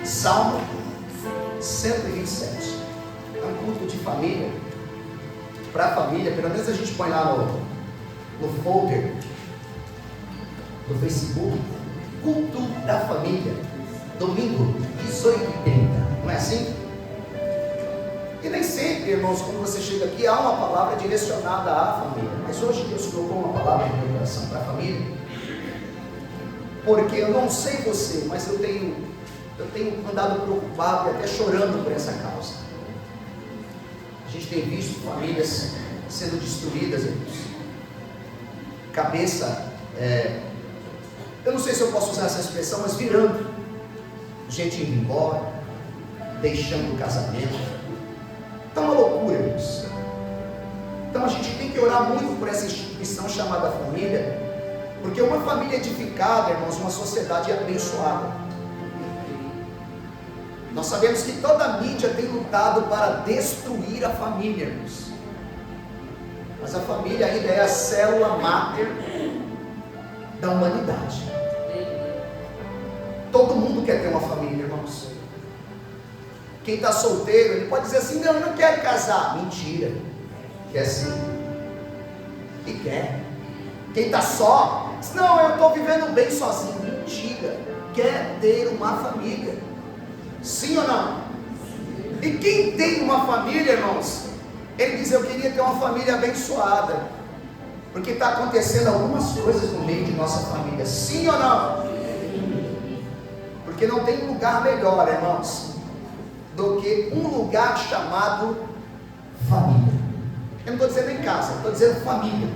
Salmo 127. É um culto de família. Para a família, pelo menos a gente põe lá no folder do Facebook, culto da família, domingo, 18h30. Não é assim? E nem sempre, irmãos, quando você chega aqui, há uma palavra direcionada à família. Mas hoje Deus colocou uma palavra no meu coração para a família. Porque eu não sei você, mas eu tenho andado preocupado e até chorando por essa causa. A gente tem visto famílias sendo destruídas, irmãos. Cabeça, eu não sei se eu posso usar essa expressão, mas virando. Gente indo embora, deixando o casamento. Está uma loucura, irmãos. Então a gente tem que orar muito por essa instituição chamada família, porque uma família edificada, irmãos, uma sociedade abençoada. Nós sabemos que toda a mídia tem lutado para destruir a família, irmãos. Mas a família ainda é a célula máter da humanidade. Todo mundo quer ter uma família, irmãos. Quem está solteiro, ele pode dizer assim: não, eu não quero casar. Mentira. Quer sim. E quer. Quem está só, diz: não, eu estou vivendo bem sozinho. Mentira. Quer ter uma família. Sim ou não? E quem tem uma família, irmãos, ele diz: eu queria ter uma família abençoada, porque está acontecendo algumas coisas no meio de nossa família. Sim ou não? Porque não tem lugar melhor, irmãos, do que um lugar chamado família. Eu não estou dizendo em casa, estou dizendo família.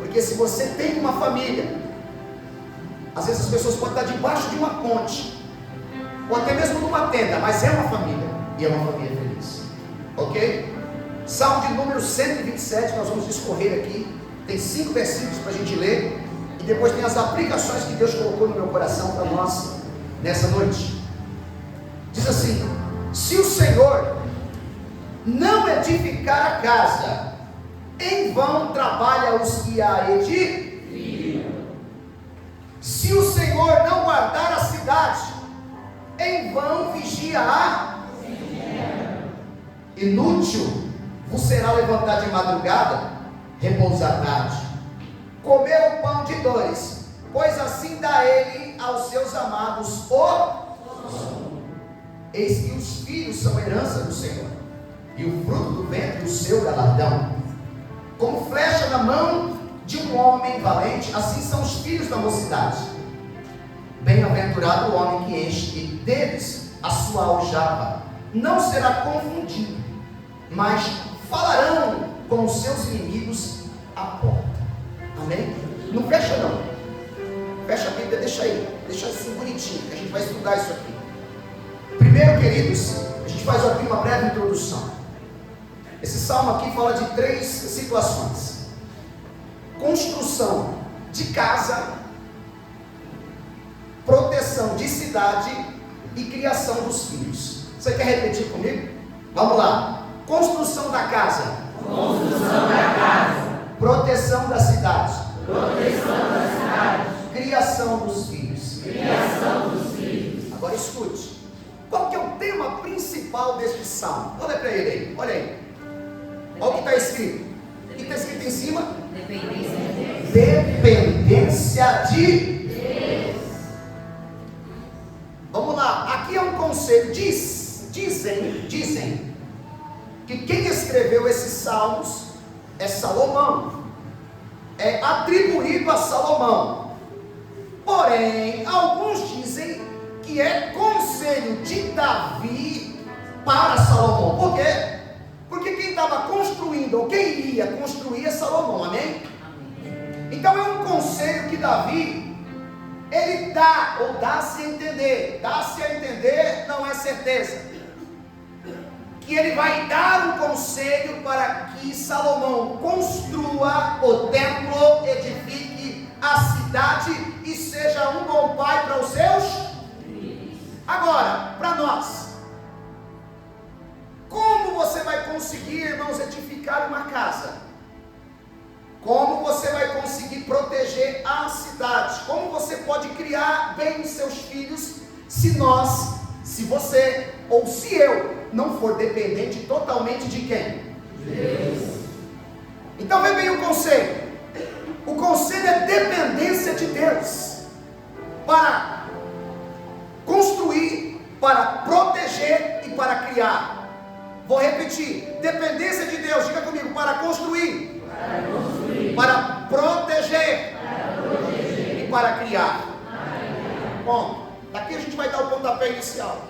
Porque se você tem uma família, às vezes as pessoas podem estar debaixo de uma ponte, ou até mesmo numa tenda, mas é uma família, e é uma família feliz. Ok? Salmo de número 127, nós vamos discorrer aqui. Tem 5 versículos para a gente ler, e depois tem as aplicações que Deus colocou no meu coração para nós nessa noite. Diz assim: se o Senhor não edificar a casa, em vão trabalha os que a edificam. Se o Senhor não guardar a cidade, em vão vigia a inútil vos será levantar de madrugada, repousar tarde, comer o pão de dores, pois assim dá ele aos seus amados eis que os filhos são herança do Senhor, e o fruto do ventre o seu galardão. Como flecha na mão de um homem valente, assim são os filhos da mocidade. Bem-aventurado o homem que enche deles a sua aljava. Não será confundido, mas falarão com os seus inimigos à porta. Amém? Não fecha não. Fecha a Bíblia, deixa aí. Deixa assim bonitinho, que a gente vai estudar isso aqui. Primeiro, queridos, a gente faz aqui uma breve introdução. Esse salmo aqui fala de 3 situações: construção de casa, proteção de cidade e criação dos filhos. Você quer repetir comigo? Vamos lá. Construção da casa. Construção da casa. Proteção da cidade. Proteção da cidade. Criação dos filhos. Criação dos filhos. Agora escute. Qual que é o tema principal deste salmo? Olha para ele aí. Olha aí. Olha o que está escrito. O que está escrito em cima? Dependência de Deus. Dependência de Deus. Vamos lá. Aqui é um conselho. Dizem que quem escreveu esses salmos é Salomão. É atribuído a Salomão. Porém, alguns dizem que é conselho de Davi para Salomão. Por quê? Porque quem estava construindo, ou quem iria construir, é Salomão. Amém? Então é um conselho que Davi, ele dá, ou dá-se a entender. Dá-se a entender, não é certeza, que ele vai dar um conselho para que Salomão construa o templo, edifique a cidade e seja um bom pai para os seus filhos. Agora, para nós, como você vai conseguir, irmãos, edificar uma casa? Como você vai conseguir proteger a cidade? Como você pode criar bem os seus filhos se nós se você ou se eu não for dependente totalmente de quem? Deus. Então vem bem o conselho. O conselho é dependência de Deus para construir, para proteger e para criar. Vou repetir: dependência de Deus, diga comigo, para construir, para proteger, e para criar. Bom, daqui a gente vai dar o pontapé inicial.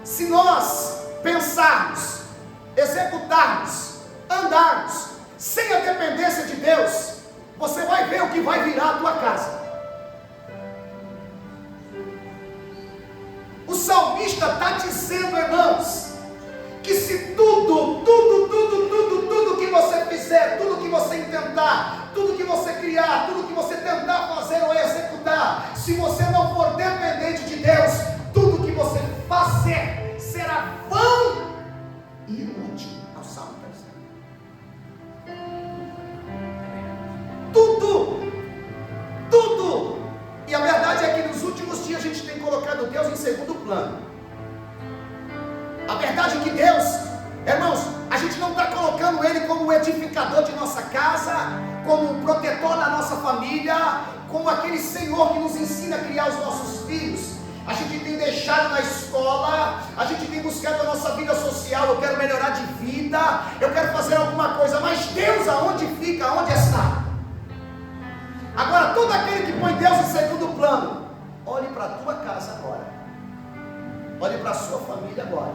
Se nós pensarmos, executarmos, andarmos sem a dependência de Deus, você vai ver o que vai virar a tua casa. O salmista está dizendo, irmãos, que se tudo que você fizer, tudo que você intentar, tudo que você criar, tudo que você tentar fazer ou executar, se você não for dependente de Deus, tudo que você fazer será vão e inútil. É o salmo que está dizendo. Tudo. E a verdade é que nos últimos dias a gente tem colocado Deus em segundo plano. A verdade é que Deus, irmãos, a gente não está colocando Ele como o edificador de nossa casa, como o protetor da nossa família, como aquele Senhor que nos ensina a criar os nossos filhos. A gente tem deixado na escola, a gente tem buscado a nossa vida social. Eu quero melhorar de vida, eu quero fazer alguma coisa, mas Deus aonde fica, aonde está? Agora, todo aquele que põe Deus em segundo plano, olhe para a tua casa agora, olhe para a sua família agora,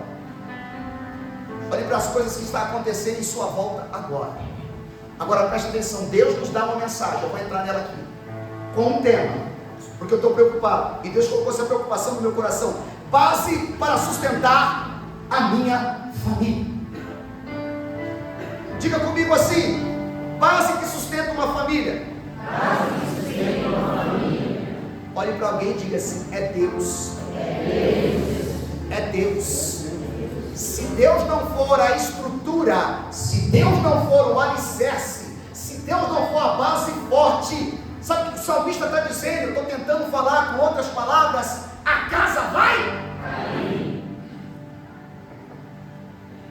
olhe para as coisas que estão acontecendo em sua volta agora. Agora preste atenção, Deus nos dá uma mensagem, eu vou entrar nela aqui, com um tema, porque eu estou preocupado, e Deus colocou essa preocupação no meu coração. Base para sustentar a minha família. Diga comigo assim: base que sustenta uma família. Olhe para alguém e diga assim: é Deus. É Deus. Se Deus não for a estrutura, se Deus não for o alicerce, se Deus não for a base forte, sabe o que o salmista está dizendo? Eu estou tentando falar com outras palavras: a casa vai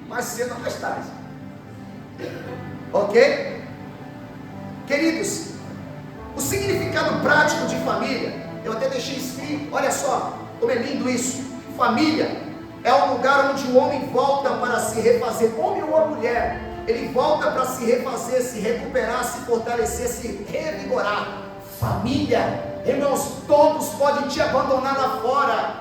mais cedo ou mais tarde. Ok? Queridos, o significado prático de família, eu até deixei escrito, olha só, como é lindo isso. Família é um lugar onde o homem volta para se refazer, homem ou mulher, ele volta para se refazer, se recuperar, se fortalecer, se revigorar. Família, irmãos, todos podem te abandonar lá fora,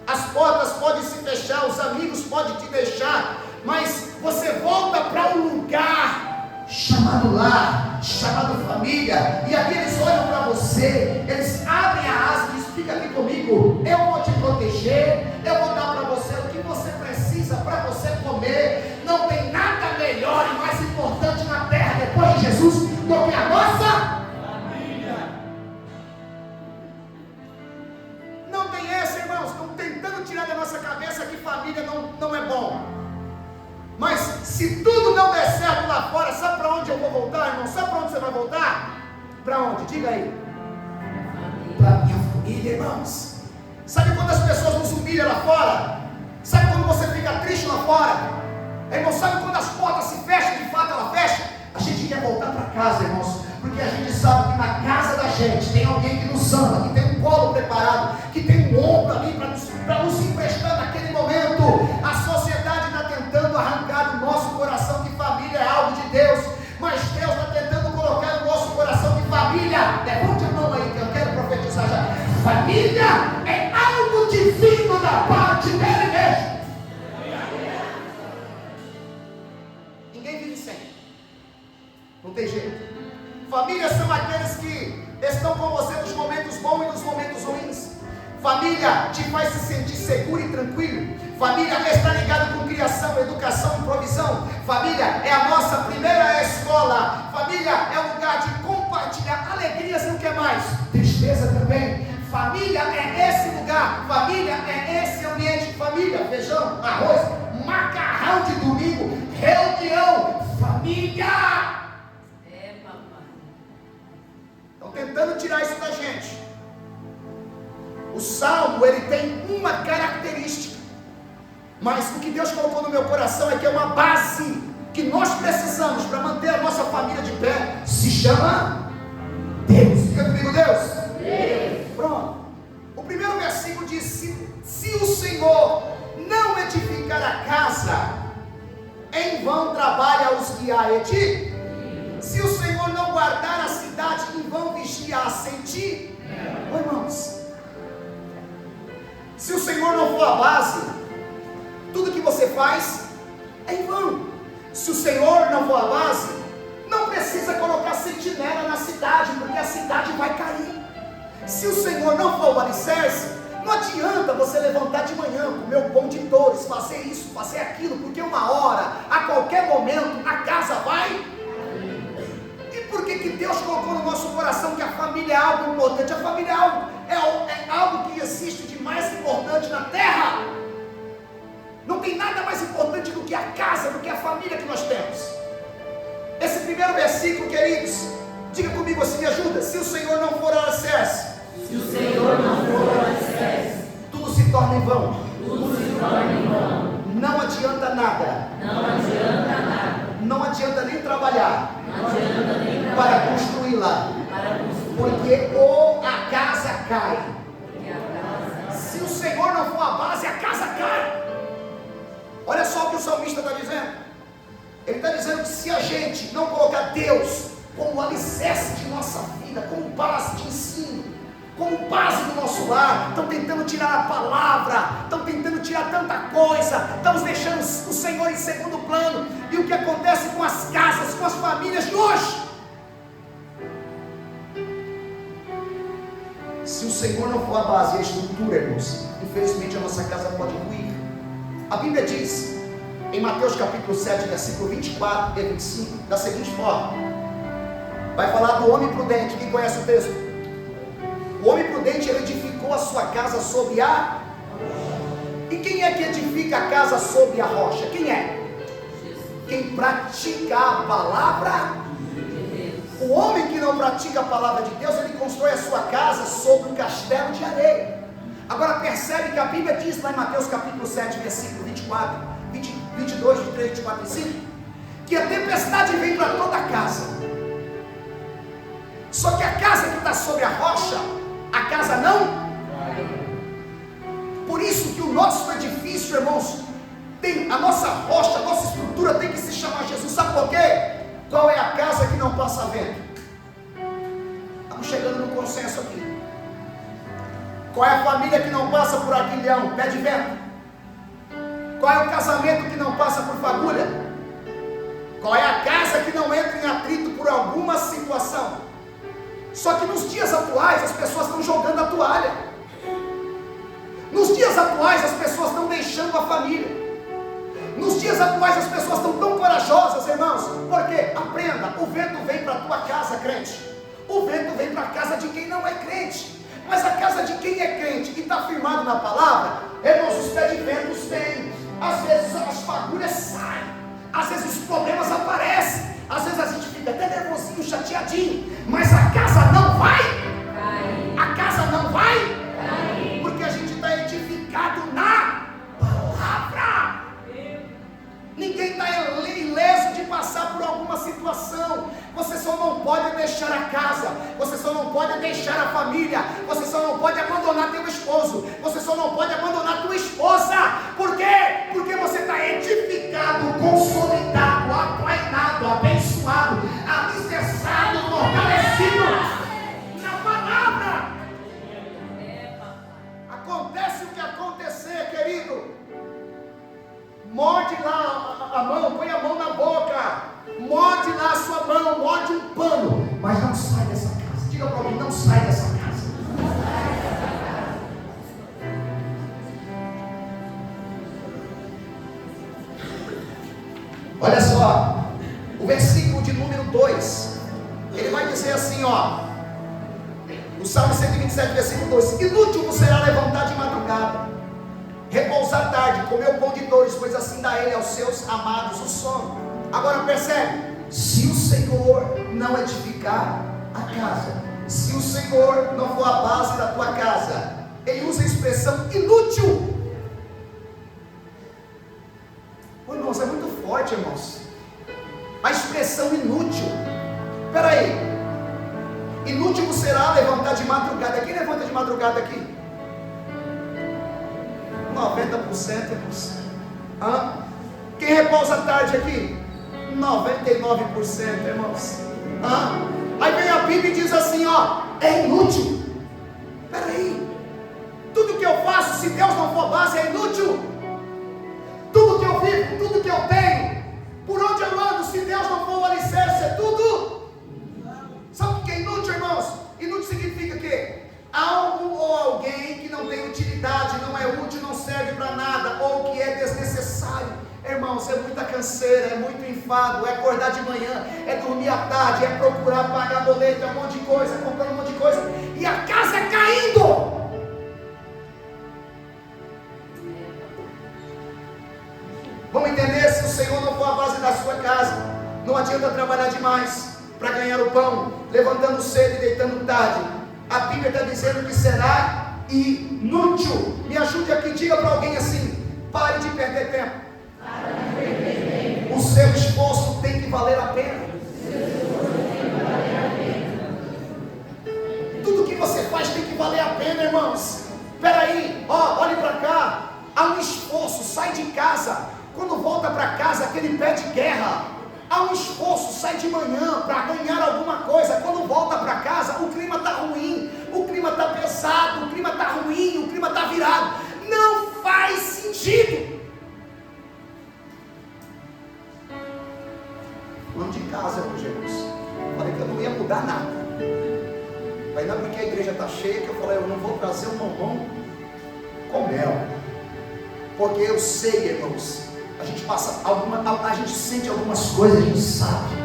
as portas podem se fechar, os amigos podem te deixar, mas você volta para um lugar chamado lar, chamado família, e ali eles olham para você, eles abrem a asa e dizem: fica aqui comigo, eu vou te proteger, eu vou dar para você o que você precisa para você comer. Não tem nada melhor e mais importante na terra depois de Jesus do que a nossa família. Não tem essa, irmãos, estão tentando tirar da nossa cabeça que família não é bom. Mas se tudo não der certo lá fora, sabe para onde eu vou voltar, irmão? Sabe para onde você vai voltar? Para onde? Diga aí. Para minha família, irmãos. Sabe quando as pessoas nos humilham lá fora? Sabe quando você fica triste lá fora? Irmão, sabe quando as portas se fecham, de fato ela fecha? A gente quer voltar para casa, irmãos, porque a gente sabe que na casa da gente tem alguém que nos ama, que tem um colo preparado, que tem um ombro ali para nos emprestar naquele momento. A sociedade está tentando arrancar do nosso coração que família é algo de Deus, mas Deus está tentando colocar no nosso coração que família, levante a mão aí que eu quero profetizar já, família é algo divino da parte dele mesmo. Ninguém vive sem, não tem jeito. Famílias são aqueles que estão com você nos momentos bons e nos momentos ruins. Família te faz se sentir seguro e tranquilo. Família está ligada com criação, educação e provisão. Família é a nossa primeira escola. Família é um lugar de compartilhar alegrias e o que mais? Tristeza também. Família é esse lugar. Família é esse ambiente. Família, feijão, arroz, macarrão de domingo, reunião. Família. Estão tentando tirar isso da gente. o salmo ele tem uma característica, mas o que Deus colocou no meu coração é que é uma base que nós precisamos para manter a nossa família de pé, se chama Deus. Fica comigo, Deus? Pronto. O primeiro versículo diz: se o Senhor não edificar a casa, em vão trabalha os que a edificam. Se o Senhor não guardar a cidade, em vão vigia a sentir. Irmãos, se o Senhor não for a base, tudo que você faz é em vão. Se o Senhor não for a base, não precisa colocar sentinela na cidade, porque a cidade vai cair. Se o Senhor não for o alicerce, não adianta você levantar de manhã, comer o pão de touros, fazer isso, fazer aquilo, porque uma hora, a qualquer momento, a casa vai. E por que Deus colocou no nosso coração que a família é algo importante? A família é algo que existe de mais importante na terra. Não tem nada mais importante do que a casa, do que a família que nós temos. Esse primeiro versículo, queridos, diga comigo assim, me ajuda. Se o Senhor não for o alicerce, se o Senhor não for o alicerce, tudo se torna em vão. tudo se torna em vão. Não adianta nada. Não adianta nada. Não adianta nem trabalhar Não adianta nem para trabalhar construí-la, para construir. porque ou a casa cai. Porque a casa. Se o Senhor não for a base, a casa cai. Olha só o que o salmista está dizendo. Ele está dizendo que se a gente não colocar Deus como alicerce de nossa vida, como base de ensino, como base do nosso lar, estão tentando tirar a palavra, estão tentando tirar tanta coisa, estamos deixando o Senhor em segundo plano. E o que acontece com as casas, com as famílias de hoje? Se o Senhor não for a base e a estrutura, irmãos, infelizmente a nossa casa pode ruir. A Bíblia diz, em Mateus capítulo 7, versículo 24 e 25, da seguinte forma: vai falar do homem prudente. Quem conhece o texto? O homem prudente, ele edificou a sua casa sobre a... E quem é que edifica a casa sobre a rocha? Quem é? Quem pratica a palavra. O homem que não pratica a palavra de Deus, ele constrói a sua casa sobre um castelo de areia. Agora percebe que a Bíblia diz lá em Mateus capítulo 7, versículo 24, 22, 23, 24 e 25, que a tempestade vem para toda a casa. Só que a casa que está sobre a rocha, a casa não. Por isso que o nosso edifício, irmãos, tem a nossa rocha, a nossa estrutura tem que se chamar Jesus. Sabe por quê? Qual é a casa que não passa vento? Estamos chegando no consenso aqui. Qual é a família que não passa por aguilhão, pé de vento? Qual é o casamento que não passa por fagulha? Qual é a casa que não entra em atrito por alguma situação? Só que nos dias atuais as pessoas estão jogando a toalha. Nos dias atuais as pessoas estão deixando a família. Nos dias atuais as pessoas estão tão corajosas, irmãos, porque, aprenda, o vento vem para a tua casa, crente. O vento vem para a casa de quem não é crente. Mas a casa de quem é crente e está firmado na palavra, irmãos, os pés de ventos vêm. Às vezes as fagulhas saem, às vezes os problemas aparecem, às vezes a gente fica até nervosinho, chateadinho, mas a casa não vai. A casa não vai, porque a gente está edificado na palavra. Ninguém está ileso de passar por alguma situação. Você só não pode deixar a casa, você só não pode deixar a família, você só não pode abandonar teu esposo, você só não pode abandonar tua esposa. Por quê? Porque você está edificado, consolidado, aplainado, abençoado, alicerçado, fortalecido na palavra. Acontece o que acontecer, querido, morde lá a mão, põe a mão na boca, morde lá a sua mão, morde um pano, mas não sai dessa casa. Diga para alguém, não sai dessa casa. Olha só, o versículo de número 2, ele vai dizer assim, ó, o Salmo 127, versículo 2: inútil vos será levantar de madrugada, repousar tarde, comer o pão de dores, pois assim dá ele aos seus amados o sono. Agora percebe, se o Senhor não edificar a casa, se o Senhor não for a base da tua casa, Ele inútil. Oh, irmãos, é muito forte, irmãos. A expressão inútil. Espera aí. Inútil será levantar de madrugada. Quem levanta de madrugada aqui? 90%, irmãos. Quem repousa à tarde aqui? 99%, irmãos. Aí vem a Bíblia e diz assim, ó, é inútil. Espera aí. Tudo que eu faço, se Deus não for base, é inútil. Tudo que eu vivo, tudo que eu tenho, por onde eu ando, se Deus não for o alicerce, é tudo. Sabe o que é inútil, irmãos? Inútil significa que algo ou alguém que não tem utilidade, não é útil, não serve para nada, ou que é desnecessário. Irmãos, é muita canseira, é muito enfado, é acordar de manhã, é dormir à tarde, é procurar pagar boleto, é um monte de coisa, comprar um monte de coisa, e a casa caindo. Vamos entender, se o Senhor não for a base da sua casa, não adianta trabalhar demais para ganhar o pão, levantando cedo e deitando tarde. A Bíblia está dizendo que será inútil. Me ajude aqui, diga para alguém assim: pare de perder tempo. O seu esforço tem que valer a pena. Tudo que você faz tem que valer a pena, irmãos. Espera aí, olhe para cá. Há um esforço, sai de casa. Quando volta para casa, aquele pé de guerra. Há um esforço, sai de manhã para ganhar alguma coisa. Quando volta para casa, o clima está ruim, o clima está pesado, o clima está ruim, o clima está virado. Não faz sentido. Falando de casa hoje, irmãos. Falei que eu não ia mudar nada. Mas não é porque a igreja está cheia que eu falei, eu não vou trazer um bombom com mel. Porque eu sei, irmãos, a gente sente algumas coisas, a gente sabe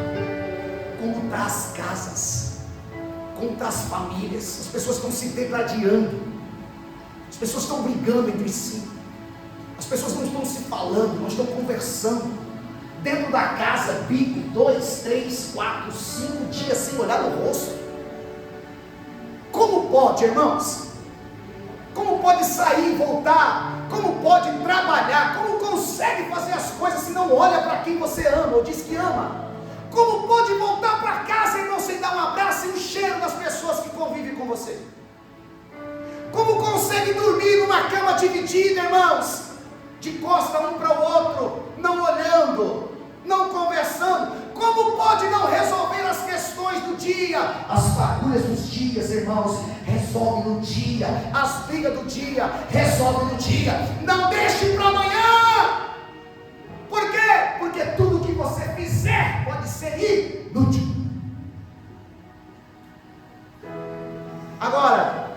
como está as casas, como está as famílias. As pessoas estão se degradando, as pessoas estão brigando entre si, as pessoas não estão se falando, não estão conversando. Dentro da casa, bico, 2, 3, 4, 5 dias sem olhar no rosto. Como pode, irmãos? Como pode sair e voltar? Como pode trabalhar? Como consegue fazer as coisas se não olha para quem você ama ou diz que ama? Como pode voltar para casa e não sem dar um abraço e um cheiro das pessoas que convivem com você? Como consegue dormir numa cama dividida, irmãos? De costa um para o outro, não olhando, não conversando. Como pode não resolver as questões do dia? As fagulhas dos dias, irmãos, resolve no dia. As brigas do dia, resolve no dia. Não deixe para amanhã. Por quê? Porque tudo que você fizer pode ser inútil. Agora,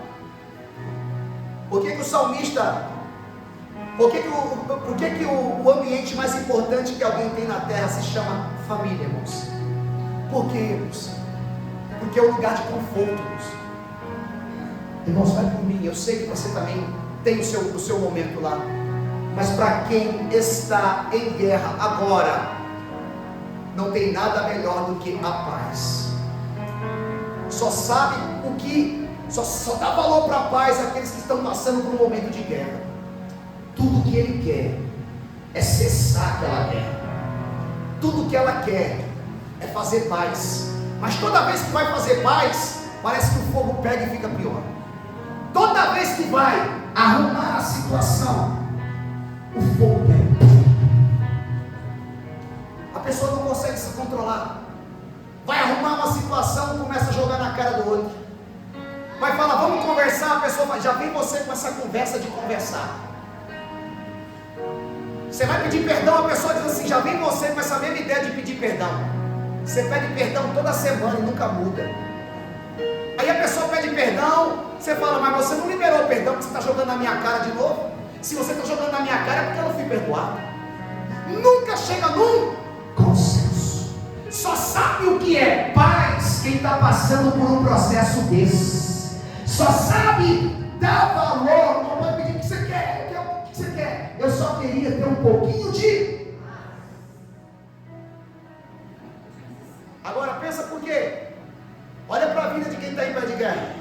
por que o salmista... Por que o ambiente mais importante que alguém tem na terra se chama família, irmãos? Por quê, irmãos? Porque é um lugar de conforto, irmãos. Irmãos, vai por mim, eu sei que você também tem o seu momento lá. Mas para quem está em guerra agora, não tem nada melhor do que a paz. Só sabe o que, só dá valor para a paz aqueles que estão passando por um momento de guerra. Tudo que ele quer é cessar aquela guerra. Tudo que ela quer é fazer paz. Mas toda vez que vai fazer paz, parece que o fogo pega e fica pior. Toda vez que vai arrumar a situação, o fogo pega. A pessoa não consegue se controlar. Vai arrumar uma situação, começa a jogar na cara do outro. Vai falar, vamos conversar, a pessoa fala, já vem você com essa conversa de conversar. Você vai pedir perdão, a pessoa diz assim, já vem você com essa mesma ideia de pedir perdão. Você pede perdão toda semana e nunca muda. Aí a pessoa pede perdão, você fala, mas você não liberou o perdão, porque você está jogando na minha cara de novo. Se você está jogando na minha cara é porque eu não fui perdoado. Nunca chega num consenso. Só sabe o que é paz quem está passando por um processo desse. Só sabe dar valor. Não vai pedir o que você quer. O que você quer? Eu só queria ter um pouquinho de... Agora pensa por quê? Olha para a vida de quem está em pé de guerra.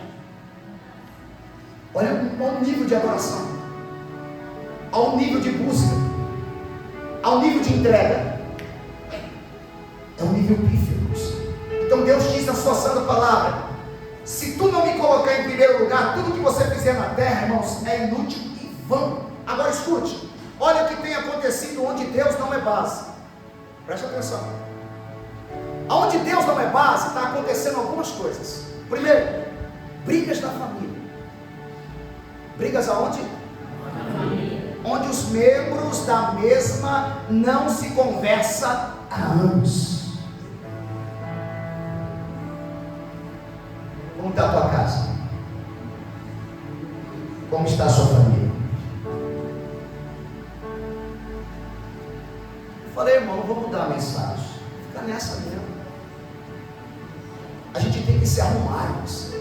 Olha o nível de adoração. ao nível de busca, ao nível de entrega, é um nível pífio, irmãos. Então Deus diz na sua santa palavra: se tu não me colocar em primeiro lugar, tudo que você fizer na terra, irmãos, é inútil e vão. Agora escute, olha o que tem acontecido onde Deus não é base. Preste atenção. Onde Deus não é base, está acontecendo algumas coisas. Primeiro, brigas da família. Brigas aonde? Onde os membros da mesma não se conversam há anos. Como está a tua casa? Como está a sua família? Eu falei, irmão, não vou mudar a mensagem. Fica nessa mesmo. A gente tem que se arrumar, irmãos.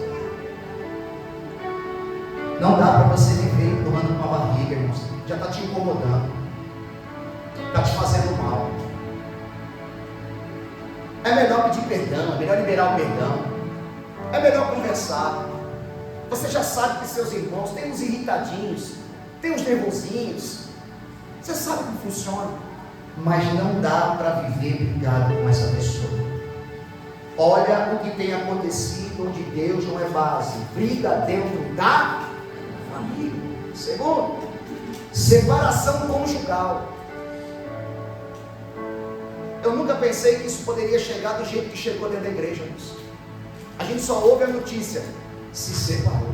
Não dá para você viver empurrando com a barriga, irmãos. Já está te incomodando. Está te fazendo mal. É melhor pedir perdão, é melhor liberar o perdão. É melhor conversar. Você já sabe que seus irmãos têm uns irritadinhos, tem uns nervosinhos. Você sabe como funciona. Mas não dá para viver brigado com essa pessoa. Olha o que tem acontecido onde Deus não é base. Briga dentro da família. Segundo, separação conjugal. Eu nunca pensei que isso poderia chegar do jeito que chegou dentro da igreja, irmãos. A gente só ouve a notícia: se separou.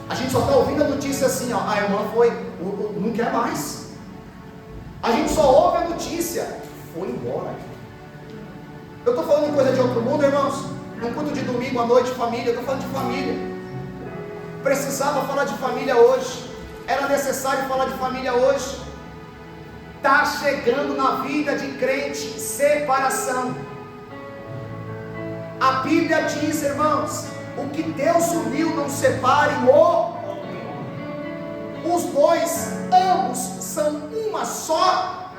A gente só está ouvindo a notícia assim, ó, a irmã foi, não quer mais. A gente só ouve a notícia: foi embora. Eu estou falando de coisa de outro mundo, irmãos. Num culto de domingo à noite, família. Eu estou falando de família. Precisava falar de família hoje. Era necessário falar de família hoje. Está chegando na vida de crente separação. A Bíblia diz, irmãos, o que Deus uniu não separe o. Os dois, ambos, são uma só.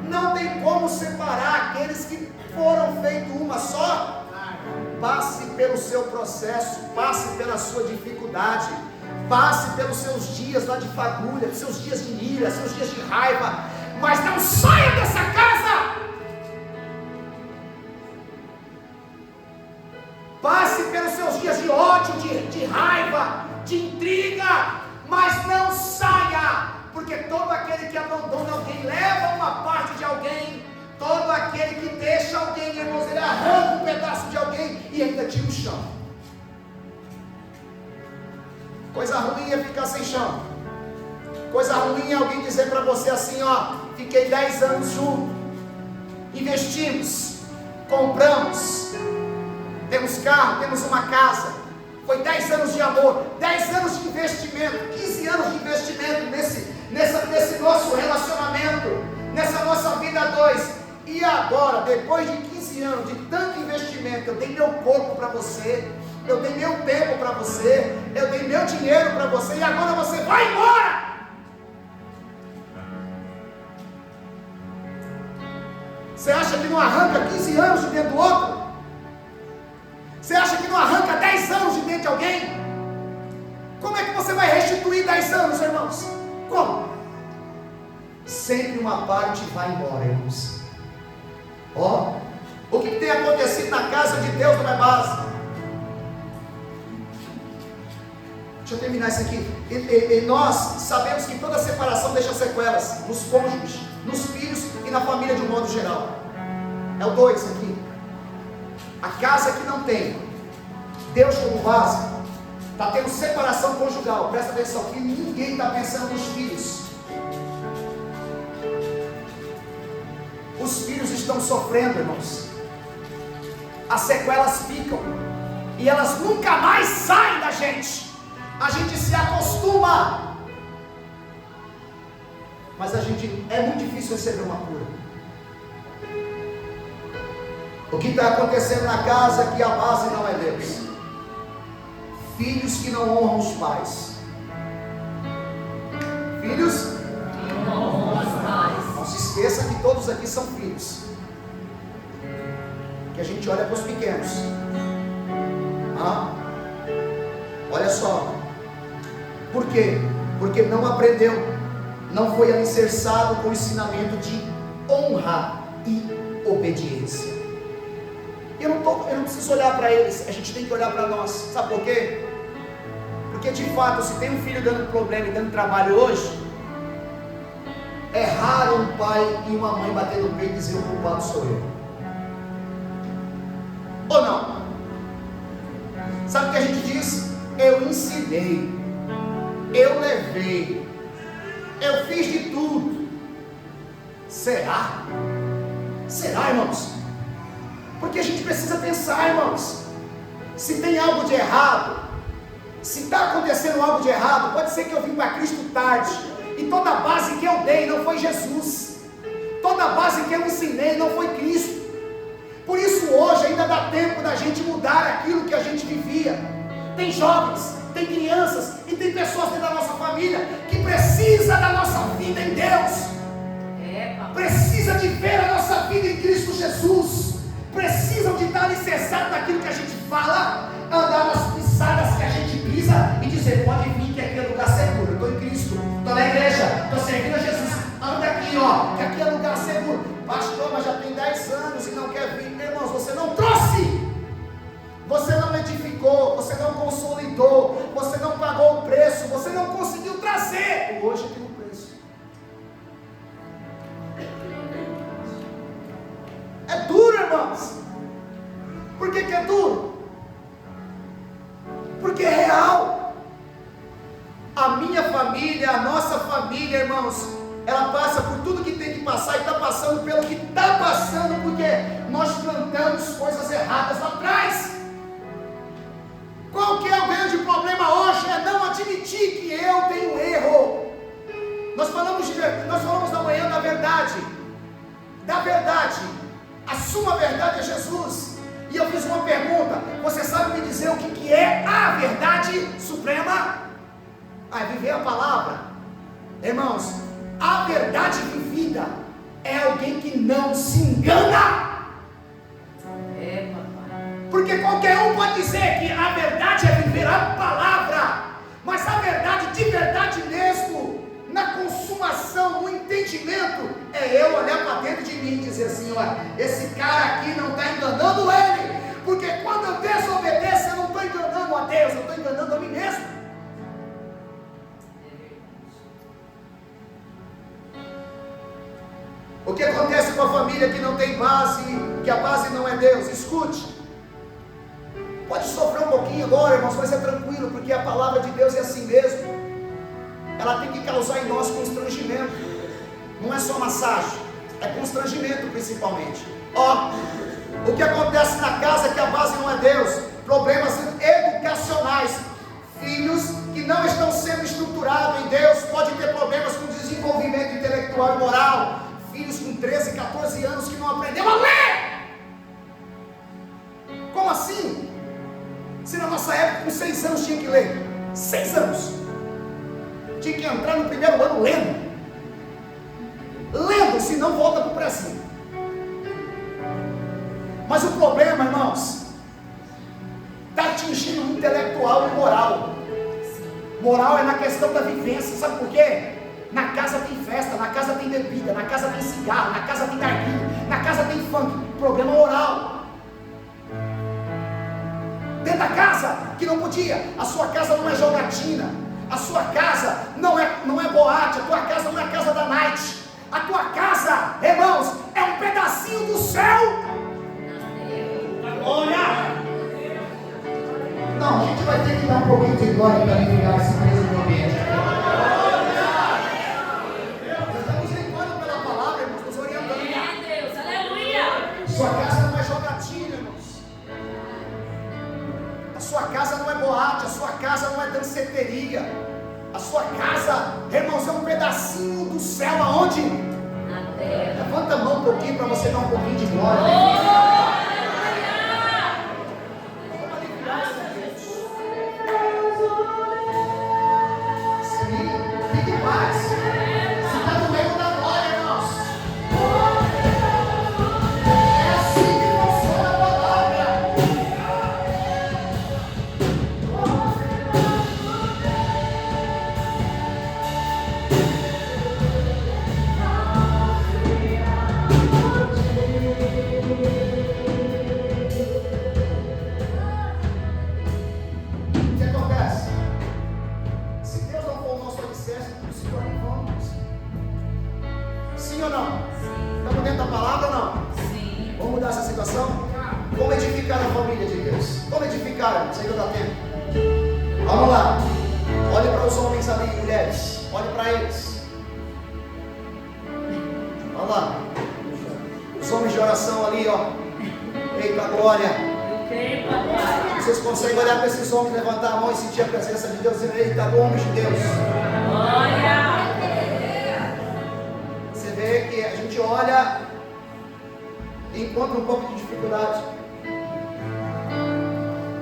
Não tem como separar aqueles que foram feitos uma só. Passe pelo seu processo, passe pela sua dificuldade, passe pelos seus dias lá de fagulha, seus dias de ira, seus dias de raiva, mas não saia dessa casa. Passe pelos seus dias de ódio, de raiva, de intriga, mas não saia, porque todo aquele que abandona alguém leva uma parte de alguém. Todo aquele que deixa alguém, irmãos, ele arranca um pedaço de alguém e ainda tira o chão. Coisa ruim é ficar sem chão. Coisa ruim é alguém dizer para você assim, ó: fiquei 10 anos junto, investimos, compramos, temos carro, temos uma casa, foi 10 anos de amor, 10 anos de investimento, 15 anos de investimento nesse nosso relacionamento, nessa nossa vida a dois. E agora, depois de 15 anos de tanto investimento, eu dei meu corpo para você, eu dei meu tempo para você, eu dei meu dinheiro para você, e agora você vai embora. Você acha que não arranca 15 anos de dentro do outro? Você acha que não arranca 10 anos de dentro de alguém? Como é que você vai restituir 10 anos, irmãos? Como? Sempre uma parte vai embora, irmãos. Ó, o que tem acontecido na casa de Deus não é base. Deixa eu terminar isso aqui. E nós sabemos que toda separação deixa sequelas nos cônjuges, nos filhos e na família de um modo geral. É o 2 aqui. A casa que não tem Deus como base, está tendo separação conjugal. Presta atenção que ninguém está pensando nos filhos. Os filhos estão sofrendo, irmãos. As sequelas ficam e elas nunca mais saem da gente. A gente se acostuma, mas é muito difícil receber uma cura. O que está acontecendo na casa é que a base não é Deus. Filhos que não honram os pais. Filhos que não honram os pais. Não se esqueça que todos aqui são filhos. Que a gente olha para os pequenos. Olha só. Por quê? Porque não aprendeu não foi alicerçado com o ensinamento de honra e obediência. Eu não preciso olhar para eles, a gente tem que olhar para nós. Sabe por quê? Porque de fato, se tem um filho dando problema e dando trabalho hoje, é raro um pai e uma mãe bater no peito e dizer: o culpado sou eu. Ou não? Sabe o que a gente diz? Eu ensinei, eu levei, eu fiz de tudo. Será? Será, irmãos? Porque a gente precisa pensar, irmãos. Se tem algo de errado, se está acontecendo algo de errado, pode ser que eu vim para Cristo tarde, e toda a base que eu dei não foi Jesus, toda a base que eu ensinei não foi Cristo. Por isso hoje ainda dá tempo da gente mudar aquilo que a gente vivia. Tem jovens, tem crianças e tem pessoas dentro da nossa família que precisa da nossa vida em Deus, precisa de ver a nossa vida em Cristo Jesus, precisam de estar alicerçados naquilo que a gente fala, andar nas pisadas que a gente pisa e dizer: pode vir que aqui é lugar seguro, eu estou em Cristo, estou na igreja, estou servindo a Jesus, anda aqui, ó, que aqui é lugar seguro. Pastor, mas já tem 10 anos e não quer vir. Irmãos, você não trouxe, você não edificou, você não consolidou, você não pagou o preço, você não conseguiu trazer. Hoje tem um preço. É duro, irmãos. Por que é duro? Porque é real. A minha família, a nossa família, irmãos, ela passa por tudo que tem que passar e está passando pelo que está passando, porque nós plantamos coisas erradas lá atrás. Qual que é o grande problema hoje? É não admitir que eu tenho erro. Nós falamos na manhã da verdade. A suma verdade é Jesus. E eu fiz uma pergunta: você sabe me dizer o que é a verdade suprema? É viver a palavra. Irmãos, a verdade vivida é alguém que não se engana. Porque qualquer um pode dizer que a verdade é viver a palavra, mas a verdade de verdade mesmo, na consumação, no entendimento, é eu olhar para dentro de mim e dizer assim: olha, esse cara aqui não está enganando ele, porque quando eu desobedeço, eu não estou enganando a Deus, eu estou enganando a mim mesmo. O que acontece com a família que não tem base, que a base não é Deus? Escute. Pode sofrer um pouquinho agora, irmãos, mas é tranquilo, porque a palavra de Deus é assim mesmo. Ela tem que causar em nós constrangimento. Não é só massagem, é constrangimento principalmente. Ó, o que acontece na casa que a base não é Deus? Problemas educacionais. Filhos que não estão sendo estruturados em Deus podem ter problemas com desenvolvimento intelectual e moral. Filhos com 13, 14 anos que não aprenderam a ler. Como assim? Se na nossa época com 6 anos tinha que ler. 6 anos. Tinha que entrar no primeiro ano lendo. Lendo, senão volta para o Brasil. Mas o problema, irmãos, está atingindo o intelectual e moral. Moral é na questão da vivência. Sabe por quê? Na casa tem festa, na casa tem bebida, na casa tem cigarro, na casa tem narguilha, na casa tem funk. Problema moral. Dentro da casa, que não podia. A sua casa não é jogatina. A sua casa não é boate. A tua casa não é casa da night. A tua casa, irmãos, é um pedacinho do céu. Glória. Não, a gente vai ter que dar um pouquinho de glória para aliviar esse peso do ambiente. Sua casa não é jogatina, irmãos. A sua casa não é boate, a sua casa não é danceteria. A sua casa, irmãos, é um pedacinho do céu. Aonde? Na terra. Levanta a mão um pouquinho para você dar um pouquinho de glória. os homens ali, mulheres. Olhe para eles. Olha lá. Os homens de oração ali, ó. Eita glória. Eu creio, papai. Vocês conseguem olhar para esses homens, levantar a mão e sentir a presença de Deus, dizendo: eita, homens de Deus. Glória. Você vê que a gente olha e encontra um pouco de dificuldade.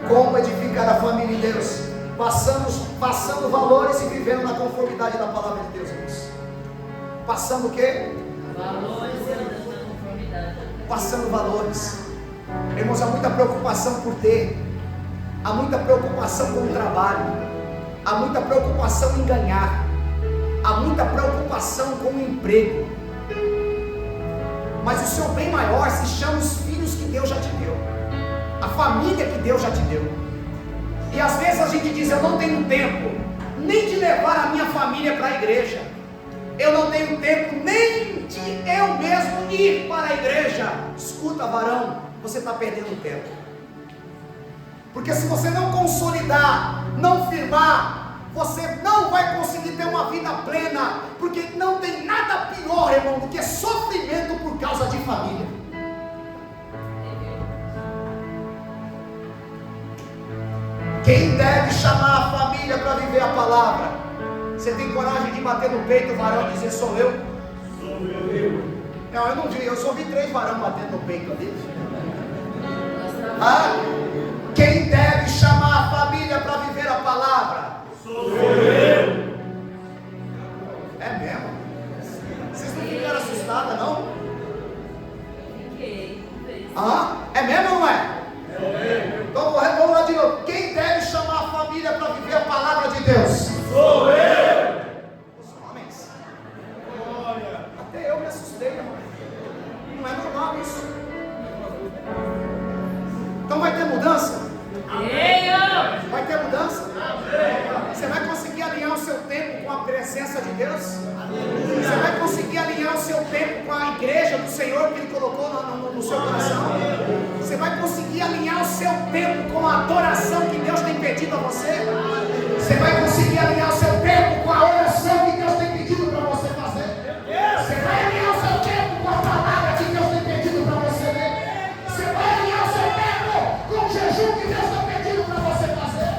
Como edificar a família em Deus? Passando valores e vivendo na conformidade da palavra de Deus, irmãos. Passando o quê? Valores e andando na conformidade. Passando valores. Irmãos, há muita preocupação por ter. Há muita preocupação com o trabalho. Há muita preocupação em ganhar. Há muita preocupação com o emprego. Mas o seu bem maior se chama os filhos que Deus já te deu. A família que Deus já te deu. E às vezes a gente diz: eu não tenho tempo nem de levar a minha família para a igreja. Eu não tenho tempo nem de eu mesmo ir para a igreja. Escuta, varão, você está perdendo tempo. Porque se você não consolidar, não firmar, você não vai conseguir ter uma vida plena. Porque não tem nada pior, irmão, do que sofrimento por causa de família. Quem deve chamar a família para viver a palavra? Você tem coragem de bater no peito, varão, e dizer: sou eu? Sou eu. Não, eu não vi, eu só vi 3 varão batendo no peito ali. Quem deve chamar a família para viver a palavra? Sou eu. É mesmo? Vocês não ficaram assustadas, não? Fiquei. É mesmo ou não é? Então vamos lá de novo. Quem deve chamar a família para viver a palavra de Deus? Sou eu. Os homens. Até eu me assustei, irmão. Não é normal isso. Então vai ter mudança? Vai ter mudança? Você vai conseguir alinhar o seu tempo com a presença de Deus? Você vai conseguir alinhar o seu tempo com a igreja do Senhor que Ele colocou no seu coração? Você vai conseguir alinhar o seu tempo com a adoração que Deus tem pedido a você? Você vai conseguir alinhar o seu tempo com a oração que Deus tem pedido para você fazer? Você vai alinhar o seu tempo com a palavra que Deus tem pedido para você ler? Você vai alinhar o seu tempo com o jejum que Deus tem pedido para você fazer?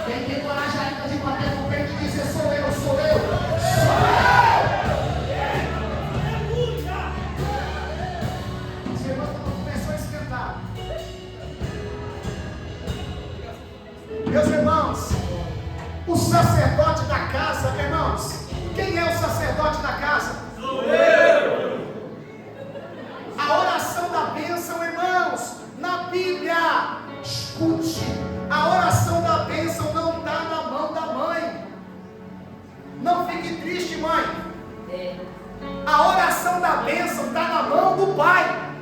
Quem tem coragem ainda de bater no peito e dizer: sou eu, sou eu, sou eu? Os irmãos começou a esquentar. Meus irmãos, o sacerdote da casa, irmãos, quem é o sacerdote da casa? Sou eu. A oração da bênção, irmãos, na Bíblia, escute, a oração da bênção não está na mão da mãe. Não fique triste, mãe. A oração da bênção está na mão do pai.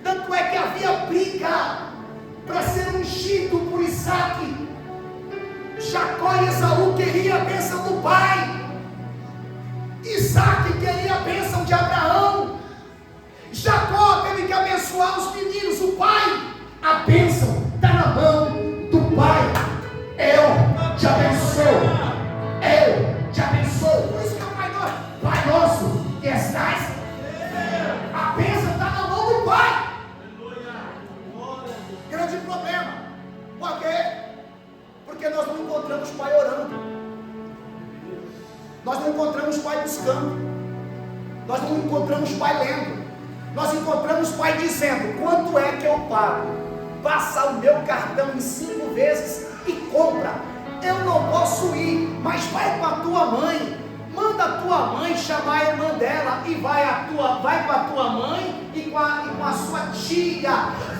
Tanto é que havia briga para ser ungido por Isaac. Jacó e Esaú queriam a bênção do pai. Isaac queria a bênção de Abraão. Jacó teve que abençoar os meninos. O pai, a bênção está na mão do pai. Eu te abençoo. Eu te abençoo. Por isso que é o Pai Nosso. Pai Nosso que estás. A bênção está na mão do pai. Grande problema. Por quê? Porque nós não encontramos pai orando. Nós não encontramos pai buscando. Nós não encontramos pai lendo. Nós encontramos pai dizendo: quanto é que eu pago? Passa o meu cartão em 5 vezes e compra. Eu não posso ir, mas vai com a tua mãe. Manda a tua mãe chamar a irmã dela e vai com a tua mãe e com a sua tia.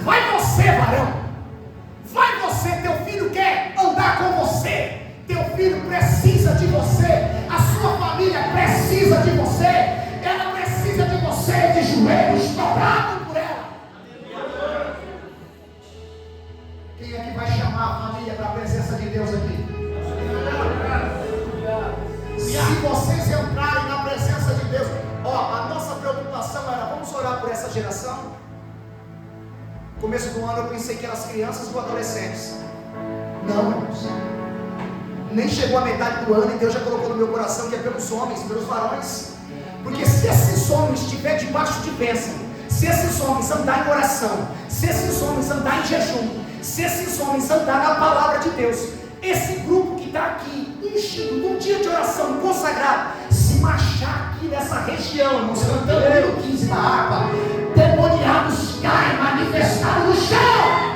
Vai você, varão. Vai você, teu filho quer andar com você. Teu filho precisa de você. A sua família precisa de você. Ela precisa de você de joelhos dobrados por ela. Quem é que vai chamar a família para a presença de Deus aqui? Se vocês entrarem na presença de Deus, a nossa preocupação era: vamos orar por essa geração. No começo do ano eu pensei que eram as crianças ou adolescentes. Não, irmãos. Nem chegou a metade do ano e Deus já colocou no meu coração que é pelos homens, pelos varões. Porque se esses homens estiverem debaixo de bênção, se esses homens andar em oração, se esses homens andar em jejum, se esses homens andar na palavra de Deus, esse grupo que está aqui, ungido, num dia de oração consagrado, se marchar aqui nessa região, irmãos, cantando o 15 na harpa, demoniados caem, manifestados no chão.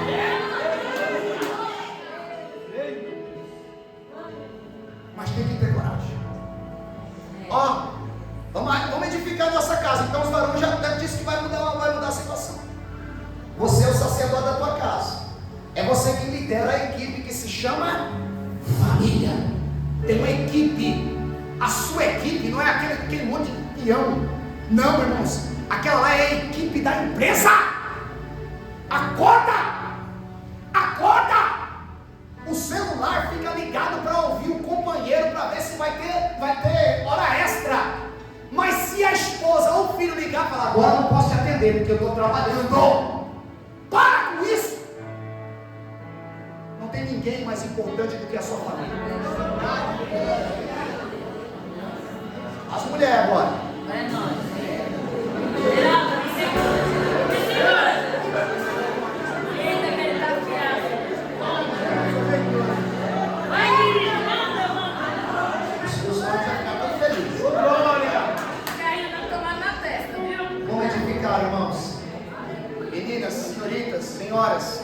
Mas tem que ter coragem. Ó, vamos edificar a nossa casa. Então os varões já disse que vai mudar a situação. Você é o sacerdote da tua casa. É você que lidera a equipe que se chama família. Tem uma equipe. A sua equipe não é aquele monte de peão. Não, irmãos. Aquela lá é a equipe da empresa. Acorda! Acorda! O celular fica ligado para ouvir o companheiro, para ver se vai ter hora extra. Mas se a esposa ou o filho ligar e falar, agora não posso te atender porque eu estou trabalhando. Para com isso! Não tem ninguém mais importante do que a sua família. As mulheres agora. É nóis. Irmãos, meninas, senhoritas, senhoras,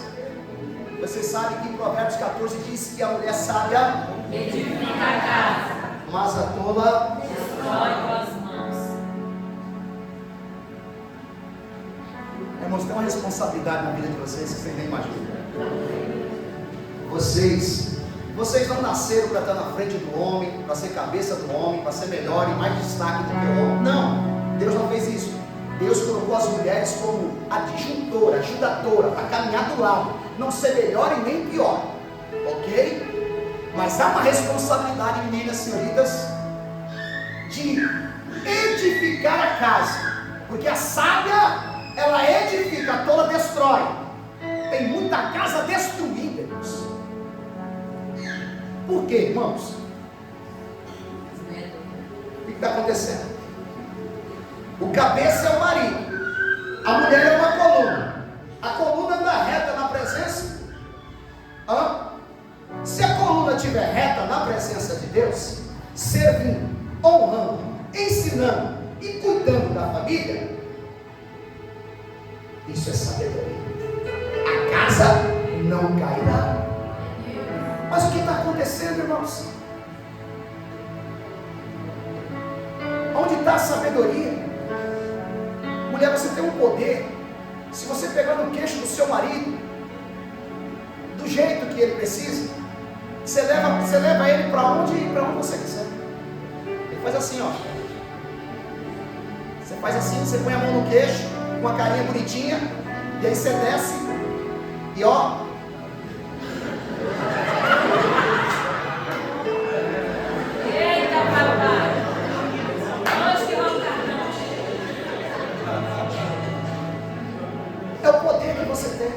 vocês sabem que em Provérbios 14 diz que a mulher sábia edifica a casa, mas a tola destrói com as mãos. Irmãos, tem uma responsabilidade na vida de vocês nem imaginam. Vocês não nasceram para estar na frente do homem, para ser cabeça do homem, para ser melhor e mais destaque do que o homem. Não, Deus não fez isso. Deus colocou as mulheres como adjuntora, ajudatora, para caminhar do lado, não ser melhor e nem pior, ok? Mas há uma responsabilidade, meninas, senhoritas, de edificar a casa, porque a sábia, ela edifica, a tola destrói. Tem muita casa destruída, irmãos. Por quê, irmãos? O que está acontecendo? O cabeça é o marido, a mulher é uma coluna. A coluna anda reta na presença. Se a coluna estiver reta na presença de Deus, servindo, honrando, ensinando e cuidando da família, isso é sabedoria. A casa não cairá. Mas o que está acontecendo, irmãos? Onde está a sabedoria? Mulher, você tem um poder. Se você pegar no queixo do seu marido, do jeito que ele precisa, você leva ele para onde você quiser. Ele faz assim, ó. Você faz assim, você põe a mão no queixo, com uma carinha bonitinha, e aí você desce, e ó. Eita, papai! É o poder que você tem.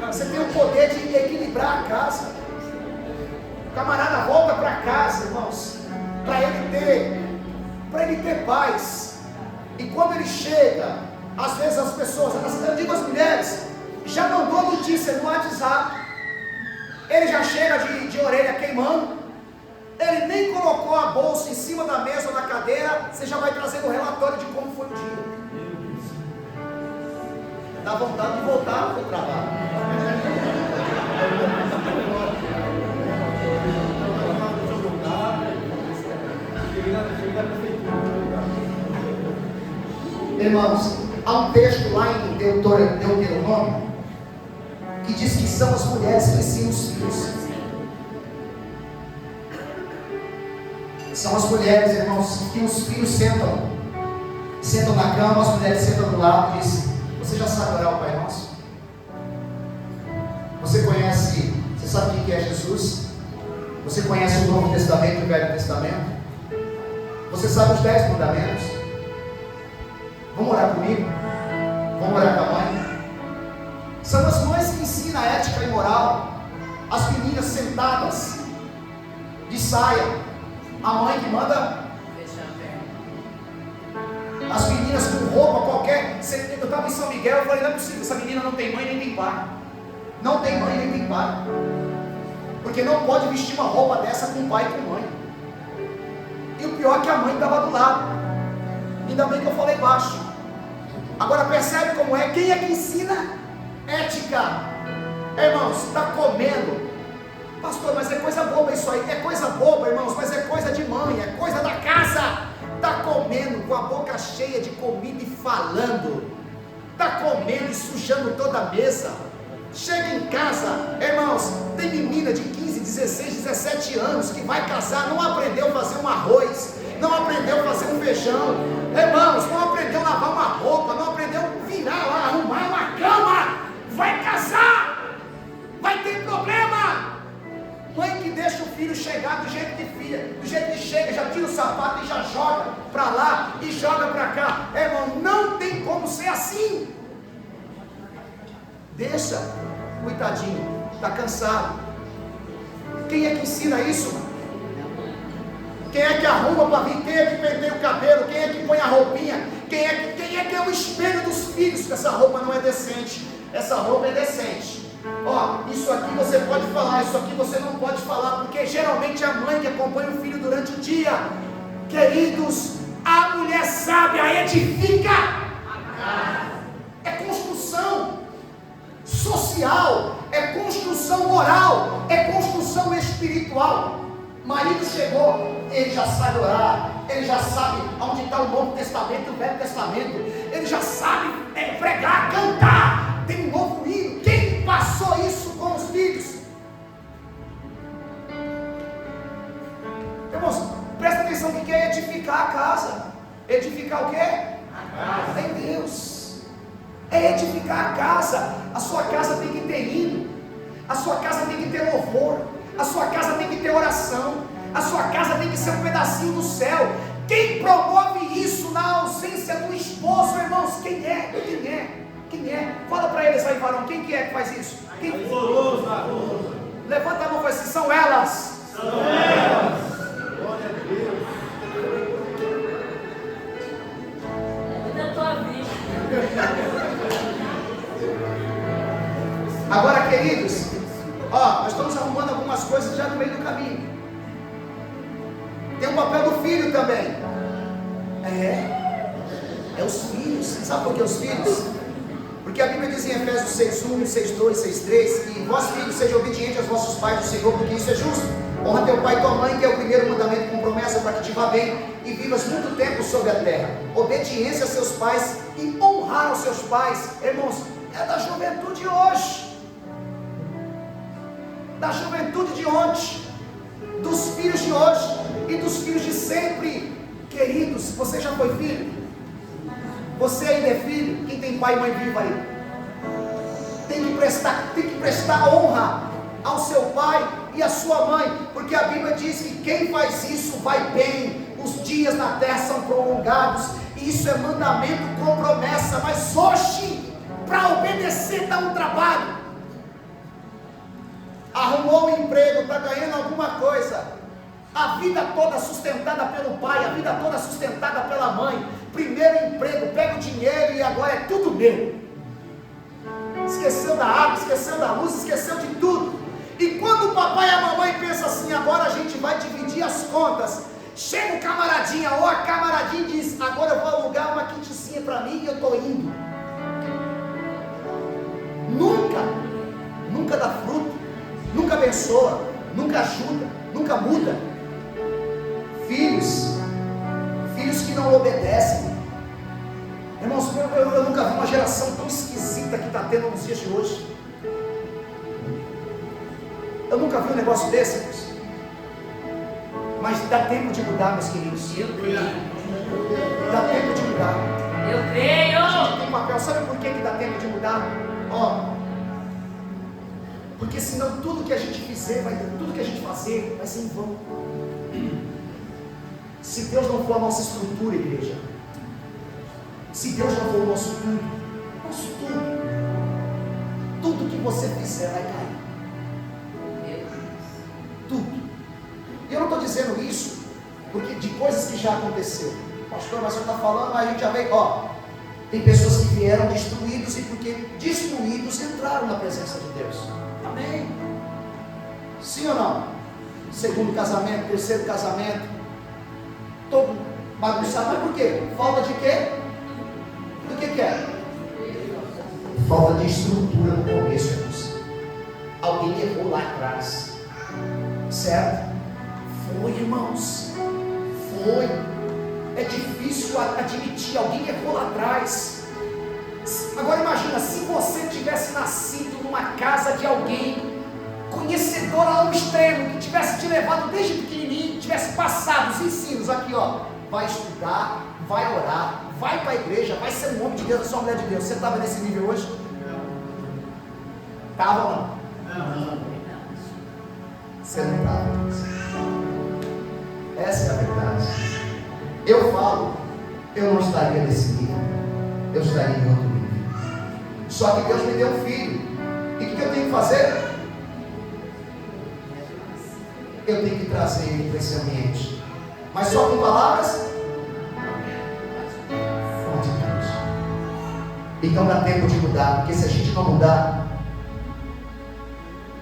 Você tem o poder de equilibrar a casa. O camarada volta para casa, irmãos, para ele ter paz. E quando ele chega, às vezes as pessoas, eu digo às mulheres, já mandou notícia no WhatsApp. Ele já chega de orelha queimando. Ele nem colocou a bolsa em cima da mesa ou da cadeira. Você já vai trazendo o relatório de como foi o dia. Dá vontade de voltar para o trabalho. Irmãos, há um texto lá em Deuteronômio que diz que são as mulheres que ensinam os filhos. São as mulheres, irmãos, que os filhos sentam na cama, as mulheres sentam do lado e dizem: você já sabe orar o Pai Nosso? Você sabe o que é Jesus? Você conhece o Novo Testamento e o Velho Testamento? Você sabe os 10 mandamentos? Vamos orar comigo? Vamos orar com a mãe? São as mães que ensinam a ética e moral. As meninas sentadas de saia. A mãe que manda as meninas com roupa qualquer. Eu estava em São Miguel, eu falei, não é possível, essa menina não tem mãe nem tem pai. Não tem mãe nem tem pai. Porque não pode vestir uma roupa dessa com pai e com mãe. E o pior é que a mãe estava do lado. Ainda bem que eu falei baixo. Agora percebe como é? Quem é que ensina ética? Irmãos, está comendo. Pastor, mas é coisa boba isso aí. É coisa boba, irmãos, mas é coisa de mãe, é coisa da casa. Está comendo com a boca cheia de comida e falando. Está comendo e sujando toda a mesa. Chega em casa, irmãos, tem menina de 15, 16, 17 anos que vai casar, não aprendeu a fazer um arroz, não aprendeu a fazer um feijão, irmãos, não aprendeu a lavar uma roupa, não aprendeu a virar lá, arrumar uma cama, vai casar, vai ter problema. Mãe que deixa o filho chegar do jeito que chega, já tira o sapato e já joga para lá e joga para cá. Irmão, não tem como ser assim. Deixa, coitadinho, está cansado. Quem é que ensina isso? Quem é que arruma para vir? Quem é que penteia o cabelo? Quem é que põe a roupinha? Quem é que é o espelho dos filhos? Que essa roupa não é decente. Essa roupa é decente. Ó, isso aqui você pode falar, isso aqui você não pode falar, porque geralmente é a mãe que acompanha o filho durante o dia. Queridos, a mulher sábia edifica a casa. É construção social, é construção moral, é construção espiritual. Marido chegou, ele já sabe orar, ele já sabe onde está o Novo Testamento e o Velho Testamento, ele já sabe pregar, cantar, tem um novo hino. Quem passou isso com os filhos? Irmãos, presta atenção que quer edificar a casa. Edificar o quê? A casa. Em Deus. É edificar a casa. A sua casa tem que ter hino, a sua casa tem que ter louvor, a sua casa tem que ter oração, a sua casa tem que ser um pedacinho do céu. Quem promove isso na ausência do esposo, irmãos? Quem é? Quem é? Quem é? Fala para eles aí, varão, quem que é que faz isso? Quem? Levanta a mão e faz assim, são elas. São elas. Glória a Deus. Da tua vida. Agora, queridos, ó, nós estamos arrumando algumas coisas já no meio do caminho. Tem o papel do filho também. É os filhos. Sabe por que os filhos? Porque a Bíblia diz em Efésios 6:1, 6:2, 6:3 que vós filhos sejam obedientes aos vossos pais do Senhor, porque isso é justo. Honra teu pai e tua mãe, que é o primeiro mandamento com promessa para que te vá bem e vivas muito tempo sobre a terra. Obediência a seus pais e honrar aos seus pais, irmãos, é da juventude hoje, da juventude de ontem, dos filhos de hoje e dos filhos de sempre. Queridos, você já foi filho? Você ainda é filho? Quem tem pai e mãe viva aí? Tem que prestar honra ao seu pai e à sua mãe, porque a Bíblia diz que quem faz isso vai bem, os dias na terra são prolongados, e isso é mandamento com promessa. Mas hoje, para obedecer dá um trabalho. Arrumou um emprego, está ganhando alguma coisa, a vida toda sustentada pelo pai, a vida toda sustentada pela mãe. Primeiro emprego, pega o dinheiro e agora é tudo meu. Esqueceu da água, esqueceu da luz, esqueceu de tudo. E quando o papai e a mamãe pensam assim, agora a gente vai dividir as contas, chega o camaradinha ou a camaradinha e diz, agora eu vou alugar uma quinticinha para mim e eu estou indo. Nunca dá fruto, nunca abençoa, nunca ajuda, nunca muda. Filhos que não obedecem. Irmãos, eu nunca vi uma geração tão esquisita que está tendo nos dias de hoje. Eu nunca vi um negócio desse, irmãos. Mas dá tempo de mudar, meus queridos. Eu creio. Dá tempo de mudar. Eu creio. A gente tem papel. Sabe por que dá tempo de mudar? Ó, porque senão tudo que a gente fizer, tudo que a gente fazer vai ser em vão. Se Deus não for a nossa estrutura, igreja, se Deus não for o nosso tudo que você fizer vai cair. Tudo. E eu não estou dizendo isso porque de coisas que já aconteceu. Pastor, mas você está falando, mas a gente já veio, tem pessoas que vieram destruídos e porque destruídos entraram na presença de Deus. Amém? Sim ou não? Segundo casamento, terceiro casamento, todo bagunçado. Mas por quê? Falta de quê? Do que é? Falta de estrutura no começo, irmãos. Alguém errou lá atrás. Certo? Foi, irmãos. Foi. É difícil admitir, alguém errou lá atrás. Agora imagina, se você tivesse nascido numa casa de alguém conhecedor ao extremo, que tivesse te levado desde pequenininho, tivesse passado os ensinos aqui, vai estudar, vai orar, vai para a igreja, vai ser um homem de Deus, vai ser uma mulher de Deus. Você estava nesse nível hoje? Estava ou não? Não. Você não estava. Essa é a verdade. Eu falo, eu não estaria nesse nível, eu estaria em outro nível. Só que Deus me deu um filho. E o que eu tenho que fazer? Eu tenho que trazer ele para esse ambiente. Mas só com palavras? Fala de Deus. Então dá tempo de mudar, porque se a gente não mudar,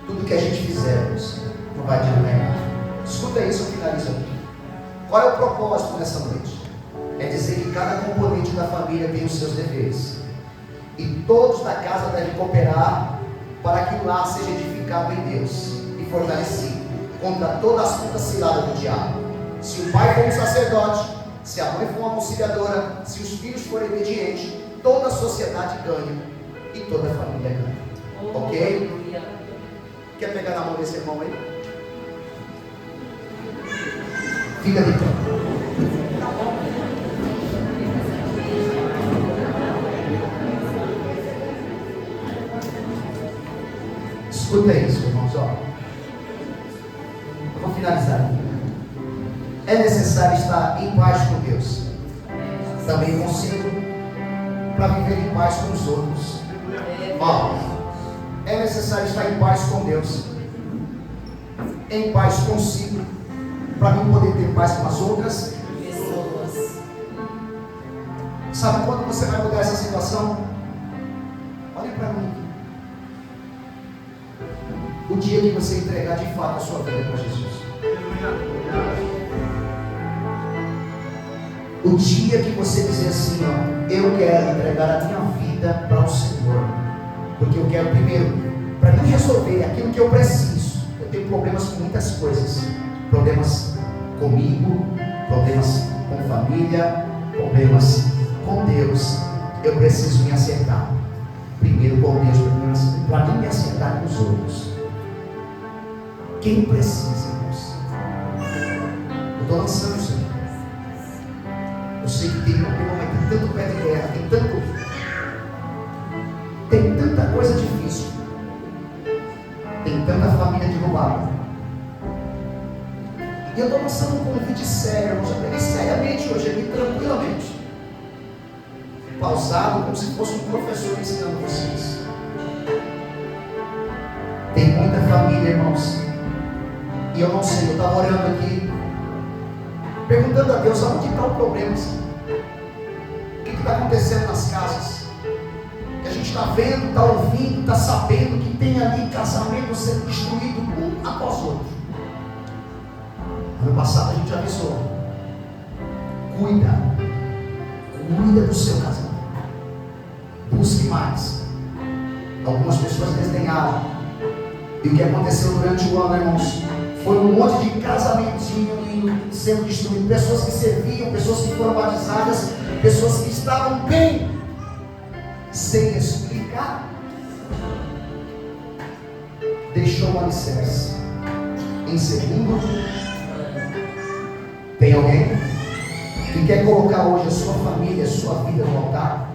tudo que a gente fizermos não vai adiantar nada. Escuta isso, eu finalizo aqui. Qual é o propósito nessa noite? É dizer que cada componente da família tem os seus deveres. E todos da casa devem cooperar para que o lar seja edificado em Deus e fortalecido contra toda astuta cilada do diabo. Se o pai for um sacerdote, se a mãe for uma conciliadora, se os filhos forem obedientes, toda a sociedade ganha e toda a família ganha. Ok? Quer pegar na mão desse irmão aí? Fica de pé. Escuta isso, irmãos. Eu vou finalizar aqui. É necessário estar em paz com Deus, também consigo, para viver em paz com os outros. É necessário estar em paz com Deus, em paz consigo, para mim poder ter paz com as outras pessoas. Sabe quando você vai mudar essa situação? Olhe para mim. O dia que você entregar de fato a sua vida para Jesus. O dia que você dizer assim, eu quero entregar a minha vida para o Senhor, porque eu quero primeiro, para mim resolver aquilo que eu preciso. Eu tenho problemas com muitas coisas, problemas comigo, problemas com família, problemas com Deus. Eu preciso me acertar primeiro com Deus, para mim me acertar com os outros. Quem precisa, irmãos? Eu estou lançando isso aqui. Eu sei que tem tanto pé de guerra, tem tanta coisa difícil, tem tanta família derrubada. E eu estou lançando um convite sério, irmãos. Eu peguei seriamente hoje aqui, tranquilamente, pausado, como se fosse um professor ensinando vocês. Tem muita família, irmãos, e eu não sei, eu estava orando aqui, perguntando a Deus, aonde está o problema? O que está acontecendo nas casas? Que a gente está vendo, está ouvindo, está sabendo que tem ali casamento sendo destruído um após o outro. Ano passado a gente avisou. Cuida do seu casamento. Busque mais. Algumas pessoas desdenharam. E o que aconteceu durante o ano, irmãos, foi um monte de casamentinho sendo destruído. Pessoas que serviam, pessoas que foram batizadas, pessoas que estavam bem, sem explicar. Deixou o alicerce. Em segundo, tem alguém que quer colocar hoje a sua família, a sua vida no altar?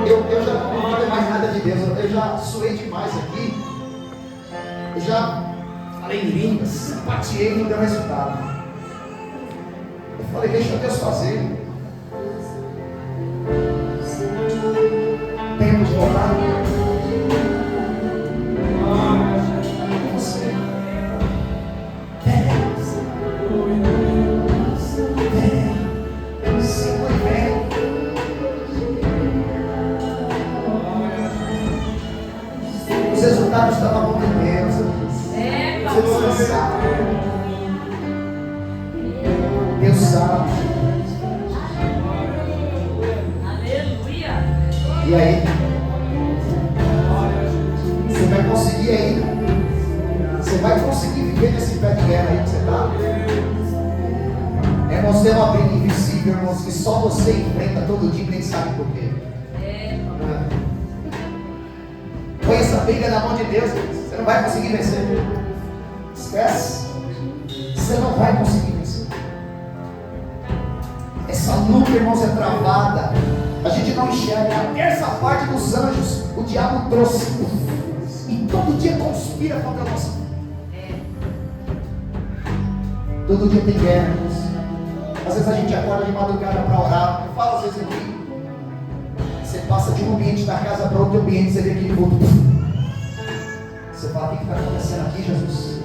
Eu já não falei mais nada de Deus, eu já suei demais aqui, eu já falei em línguas, pateei e não deu resultado. Eu falei, deixa Deus fazer. Tempo de voltar. Você. Senhor, vem. Os resultados estão na mão de Deus. Você descansar. Deus sabe. Aleluia. E aí? Você vai conseguir aí? Você vai conseguir viver nesse pé de guerra aí que você está? Nós temos uma briga invisível, irmãos, que só você enfrenta todo dia e nem sabe por quê. Põe essa briga na mão de Deus, você não vai conseguir vencer. Esquece. Você não vai conseguir vencer. Essa luta, irmãos, é travada. A gente não enxerga. A terça parte dos anjos o diabo trouxe. E todo dia conspira contra nós. Todo dia tem guerra, irmãos. Às vezes a gente acorda de madrugada para orar. Eu falo às vezes aqui. Você passa de um ambiente da casa para outro ambiente, você vê aquele vulto. Você fala, o que está acontecendo aqui, Jesus?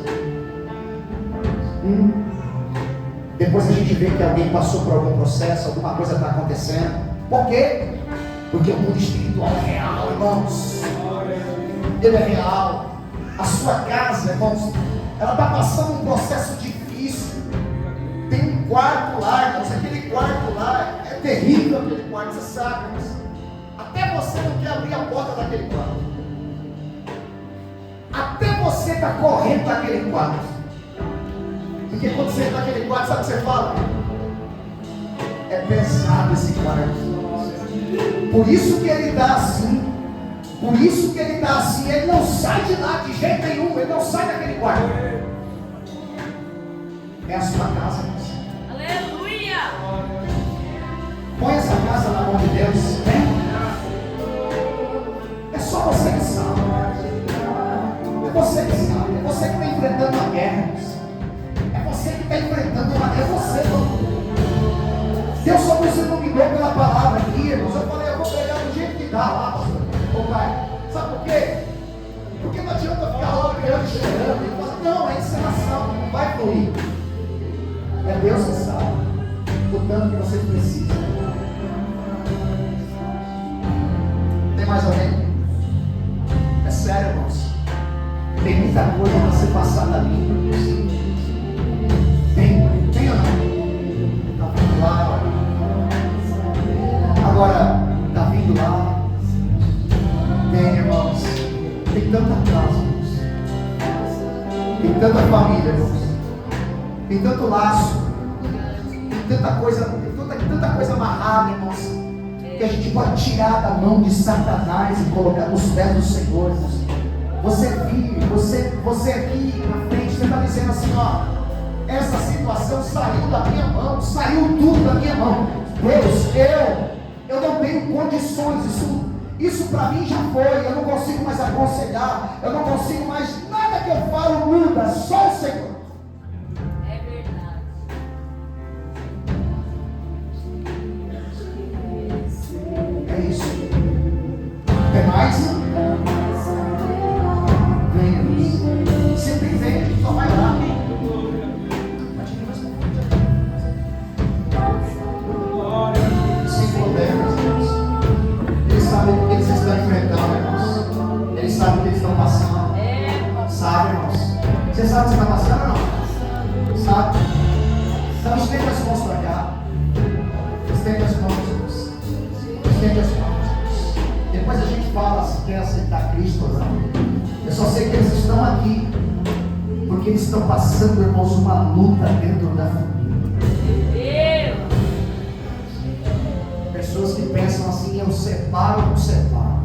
Depois a gente vê que alguém passou por algum processo, alguma coisa está acontecendo. Por quê? Porque o mundo espiritual é real, irmãos. Ele é real. A sua casa, irmãos, ela está passando um processo difícil. Tem um quarto lá, irmãos. Aquele quarto lá é terrível, aquele quarto, você sabe, irmãos. Até você não quer abrir a porta daquele quarto. Até você está correndo daquele quarto. Porque quando você entra naquele quarto, sabe o que você fala? É pesado esse quarto. Por isso que ele está assim. Por isso que ele está assim. Ele não sai de lá de jeito nenhum. Ele não sai daquele quarto. É a sua casa, irmãos. Aleluia. Põe essa casa na mão de Deus. Vem. É só você que sabe. É você que sabe. É você que está enfrentando a guerra. É você que está enfrentando uma guerra. É você, irmão. Deus só nos iluminou pela palavra aqui, irmãos. Eu falei, eu vou pregar do jeito que dá lá, pastor. Ô pai, sabe por quê? Porque não adianta ficar lá olhando e chorando. E falar, não, é encenação, não vai fluir. É Deus que sabe o tanto que você precisa. Tem mais alguém? É sério, irmãos. Tem muita coisa para ser passada ali. Tem ou não? Está vindo lá. Agora, está vindo lá. Tem, irmãos. Tem tanta casa, irmãos. Tem tanta família, irmãos. Tem tanto laço. Tem tanta coisa amarrada, irmãos. Que a gente pode tirar da mão de Satanás e colocar nos pés do Senhor, irmãos. Você aqui na frente, você está dizendo assim, ó. Essa situação saiu da minha mão, saiu tudo da minha mão. Deus, eu não tenho condições, isso para mim já foi, eu não consigo mais aconselhar, eu não consigo mais, nada que eu falo muda, só o Senhor. É verdade. É isso. Tem mais? Venha, sempre vem, a gente só vai lá. Sem problemas, irmãos. Eles sabem o que eles estão enfrentando, irmãos. Eles sabem o que eles estão passando. Sabe, irmãos? Você sabe o que você está passando ou não? Sabe? Então estende as mãos para cá. Estende as mãos, irmãos. Estende as mãos. Depois a gente fala se quer aceitar Cristo ou não. Eu só sei que eles estão aqui porque eles estão passando, irmãos, uma luta dentro da família. Pessoas que pensam assim, eu separo ou não separo,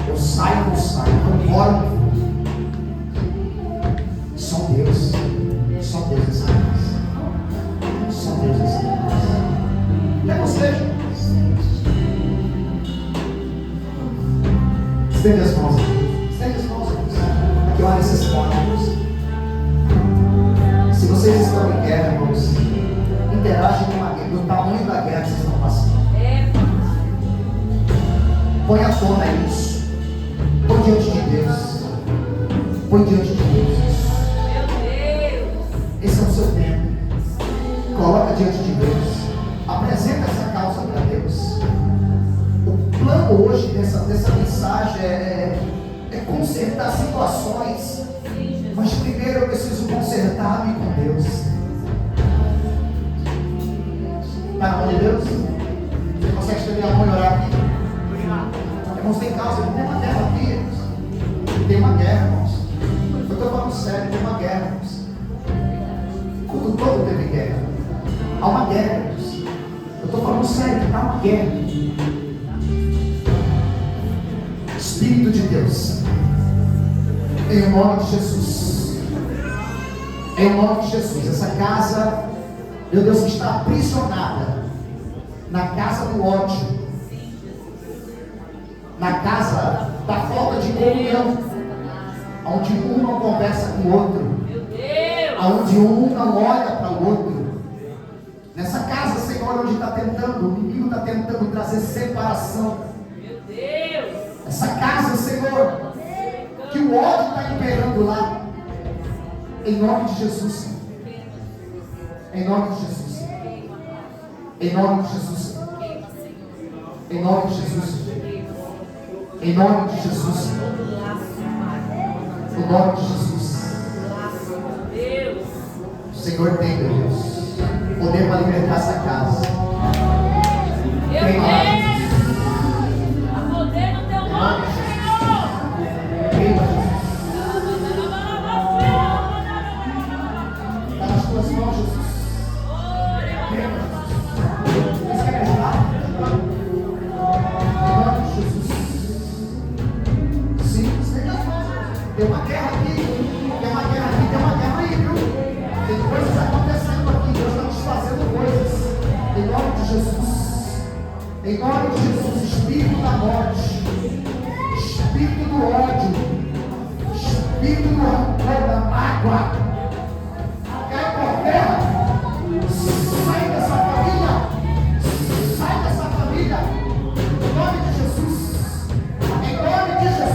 eu saio ou não saio, eu concordo. Só Deus essa casa. Só Deus essa casa. É você, estende as mãos aqui. Estende as mãos aqui. Aqui é uma necessidade, irmãos. Se vocês estão em guerra, irmãos, interajam tona isso. Põe diante de Deus. Põe diante de Deus. Meu Deus. Esse é o seu tempo. Coloca diante de Deus. Apresenta essa causa para Deus. O plano hoje dessa mensagem é consertar situações. Mas primeiro eu preciso consertar-me com Deus. Está na mão de Deus? Você consegue estender a mão e orar aqui? Irmãos, tem causa, tem uma guerra aqui, irmãos. Tem uma guerra, irmãos. Eu estou falando sério, tem uma guerra, irmãos. O culto todo teve guerra. Há uma guerra, irmãos. Eu estou falando sério, há uma guerra. Espírito de Deus, em nome de Jesus, em nome de Jesus, essa casa, meu Deus, que está aprisionada na casa do ódio, na casa da falta de comunhão, onde um não conversa com o outro, onde um não olha para o outro. Nessa casa, Senhor, onde está tentando, o inimigo está tentando trazer separação. Essa casa, Senhor, que o ódio está imperando lá, em nome de Jesus, em nome de Jesus, em nome de Jesus, em nome de Jesus, em nome de Jesus, em nome de Jesus. O Senhor tem, meu Deus, poder para libertar essa casa. Tem mais. Tem uma guerra aqui, tem uma guerra aqui, tem uma guerra aí, viu? Tem coisas acontecendo aqui, Deus está desfazendo coisas. Em nome de Jesus, em nome de Jesus, espírito da morte, espírito do ódio, espírito do rancor, da mágoa, cai por terra, sai dessa família, sai dessa família, em nome de Jesus, em nome de Jesus.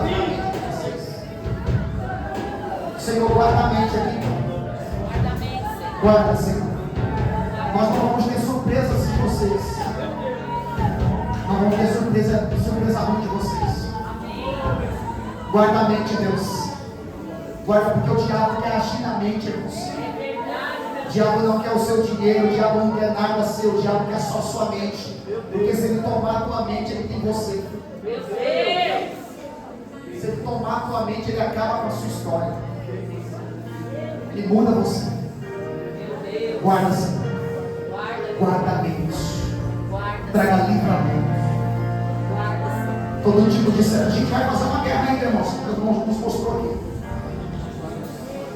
mente de vocês. Senhor, guarda a mente aqui. Guarda, Senhor. Nós não vamos ter surpresas de vocês. Não vamos ter surpresa ruim de vocês. Guarda a mente, Deus. Guarda, porque o diabo quer agir na mente, irmãos. O diabo não quer o seu dinheiro, o diabo não quer nada seu, o diabo quer só a sua mente. Porque se ele tomar a tua mente, ele tem você. Se ele tomar a tua mente, ele acaba com a sua história. Ele muda você. Guarda, Senhor. Guarda a mente. Traga livramento. Todo tipo de certo. A gente vai fazer uma guerra ainda, irmãos. Deus nos mostrou aqui.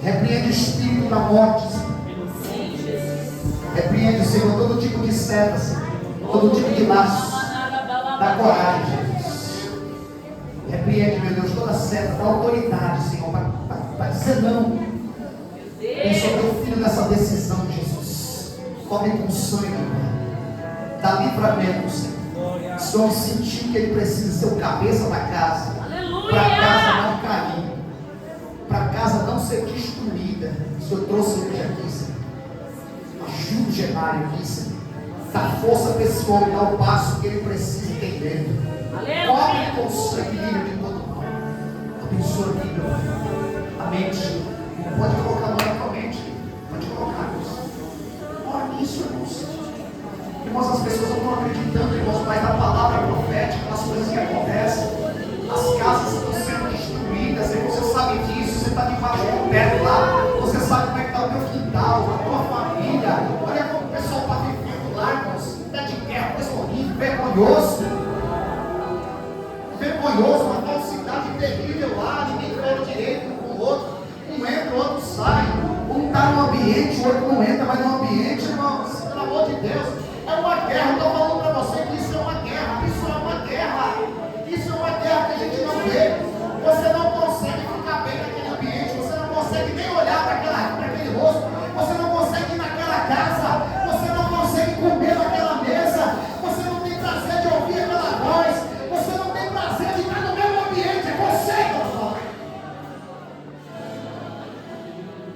Repreende o espírito da morte, Senhor. Repreende, Senhor, todo tipo de seta, Senhor. Todo tipo de laço. Da coragem, Jesus. Repreende, meu Deus, toda seta da autoridade, Senhor, para dizer não. Tem sobre o filho nessa decisão, Jesus. Cobre com sangue, dá livramento, Senhor. Se o homem sentir que ele precisa ser o cabeça da casa, para a casa não cair, para a casa não ser destruída, o Senhor trouxe ele aqui, Senhor. Ajuda o Genário aqui, Senhor. Dá força para esse homem, dá o passo que ele precisa entender. Cobre com o sangue livre de todo mal. Abençoa aqui, meu filho. A mente. Pode colocar a mão na tua mente. Pode colocar, irmãos. Ora nisso, irmãos. Irmãos, as pessoas não estão acreditando, irmãos, mas na palavra profética, nas coisas que acontecem. As casas estão sendo destruídas. E você sabe disso. Você está debaixo do teto lá. Você sabe como é que está o teu quintal, a tua família. Olha como o pessoal está vivendo lá, irmãos. Pé de guerra, coisa horrível, vergonhoso. Vergonhoso, uma falsidade terrível lá. Ninguém fala direito um com o outro. Um entra, o outro sai. Um está no ambiente, o outro não entra mais no ambiente, irmãos. Pelo amor de Deus. É uma guerra. Estou falando para você que isso é uma guerra. Isso é uma guerra. Isso é uma guerra que a gente não vê. Você não consegue ficar bem naquele ambiente. Você não consegue nem olhar para aquele rosto. Você não consegue ir naquela casa. Você não consegue comer naquela mesa. Você não tem prazer de ouvir aquela voz. Você não tem prazer de estar no mesmo ambiente. É você que eu falo.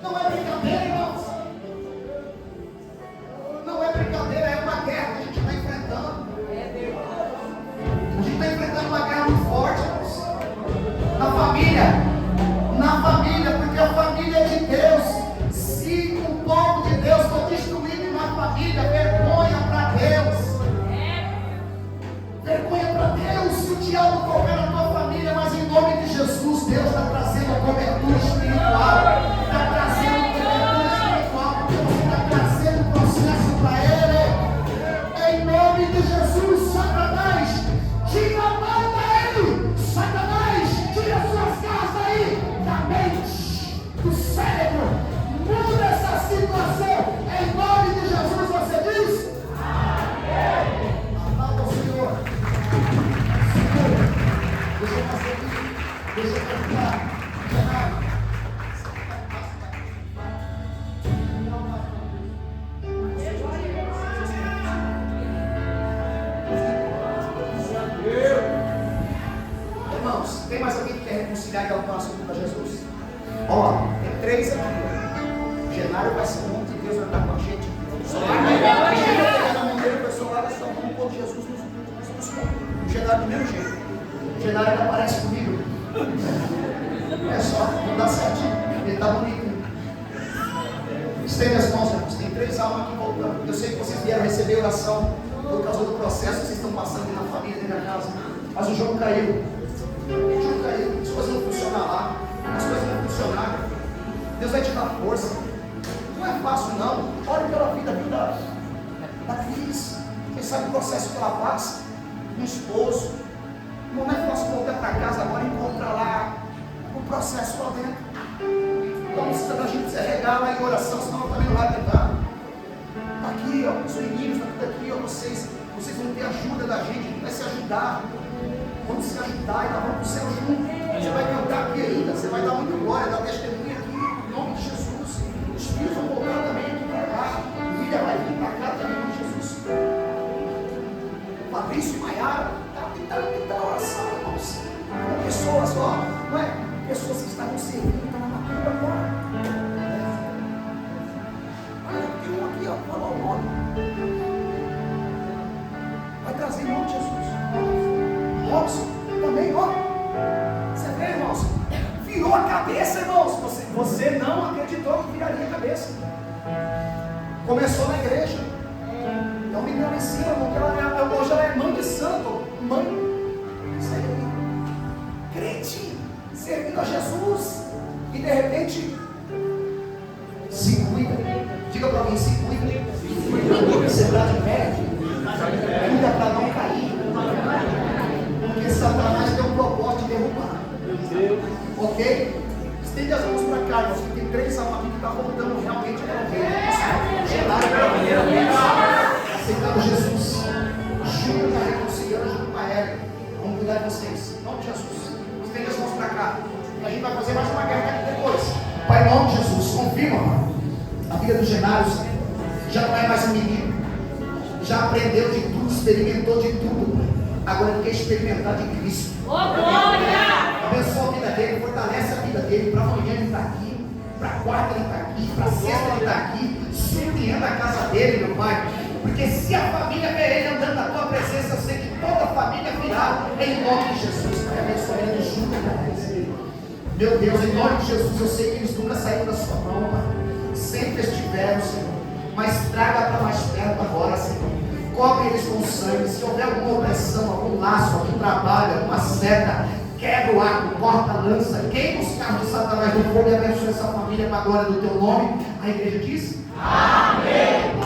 Não é brincadeira, irmãos. Não é brincadeira, é uma guerra que a gente está enfrentando. A gente está enfrentando uma guerra muito forte, irmãos. Na família, porque a família é de Deus. Se o povo de Deus for destruído na família, vergonha para Deus. Vergonha para Deus. Se o diabo correr na tua família, mas em nome de Jesus, Deus está trazendo a cobertura espiritual. Está trazendo cobertura espiritual, porque você está trazendo o processo para Ele. Em nome de Jesus, Satanás, tira a mão dele. Satanás, tira suas casas aí da mente, do cérebro. Muda essa situação. Em nome de Jesus, você diz? Amém. Aplauda o Senhor. Senhor, deixa eu fazer isso. Deixa eu cantar. Irmãos, tem mais alguém que quer reconciliar e dar um passo para Jesus? Ó, tem 3 aqui. O Genário vai ser um e Deus vai estar com a gente. Só vai pegar na mão dele, o pessoal lá da sua mão, quando Jesus nos o Genário do mesmo jeito. O Genário não aparece comigo. É só, não dá certinho. Ele está bonito. Estende as mãos, irmãos. Tem 3 almas aqui voltando. Eu sei que vocês vieram receber oração por causa do processo que vocês estão passando aqui na família, dentro da casa. Mas o jogo caiu. O jogo caiu. As coisas não funcionam lá. As coisas não funcionaram. Deus vai te dar força. Não é fácil, não. Olhe pela vida da Cris. Quem sabe o processo que ela passa? Um esposo. Não é fácil voltar para casa agora e encontrar lá o processo lá dentro. Então precisa da gente se arregar lá em oração, senão ela também não vai tentar. Está aqui, ó, os meninos, está tudo aqui, ó, vocês vão ter ajuda da gente, a gente vai se ajudar. Vamos se ajudar e nós vamos para o céu junto. Você vai cantar aqui ainda, você vai dar muita glória, dar testemunha aqui, em nome de Jesus. Os filhos vão voltar também aqui para cá, a filha vai vir para cá também, em nome de Jesus. Fabrício e Maiara, está oração, irmãos. Com pessoas, ó. não é? Pessoas que estavam servindo, estavam na macumba agora. Olha, tem um aqui, ó, falou o nome. Vai trazer em nome de Jesus. Robson, também, ó. Você vê, irmãos? Virou a cabeça, irmãos. Você não acreditou que viraria a cabeça. Começou na igreja. É uma menina em cima, irmão, hoje ela é mãe de santo. Mãe, isso aí, crente, servindo a Jesus. E de repente, se cuida. Diga para mim, se cuida. Você está de pé, cuida para não cair. Porque Satanás tem um propósito de derrubar. Ok? Estende as mãos para cá, irmãos, que tem 3 almas que estão voltando realmente para o reino. Aceitando Jesus. Júnior está reconciliando junto com a Érica. Vamos cuidar de vocês. Em nome de Jesus. Estende as mãos para cá. A gente vai fazer mais uma guerra aqui depois. Pai, em nome de Jesus, confirma a vida dos Genários. Já não é mais um menino. Já aprendeu de tudo, experimentou de tudo. Agora ele quer experimentar de Cristo. Abençoa a vida dele, fortalece a vida dele. Para amanhã ele está aqui, para quarta ele está aqui, para sexta ele está aqui. Surpreenda a casa dele, meu Pai. Porque se a família vê ele andando na tua presença, eu sei que toda a família virá em nome de Jesus. Pai, abençoa ele junto com eles. Meu Deus, em nome de Jesus, eu sei que eles nunca saíram da sua mão, Pai. Sempre estiveram, Senhor. Mas traga para mais perto agora, Senhor. Cobre eles com sangue. Se houver alguma opressão, algum laço, algum trabalho, alguma seta, quebra o arco, corta a lança, queima os carros de Satanás do fogo e abençoa essa família para a glória do teu nome. A igreja diz: Amém.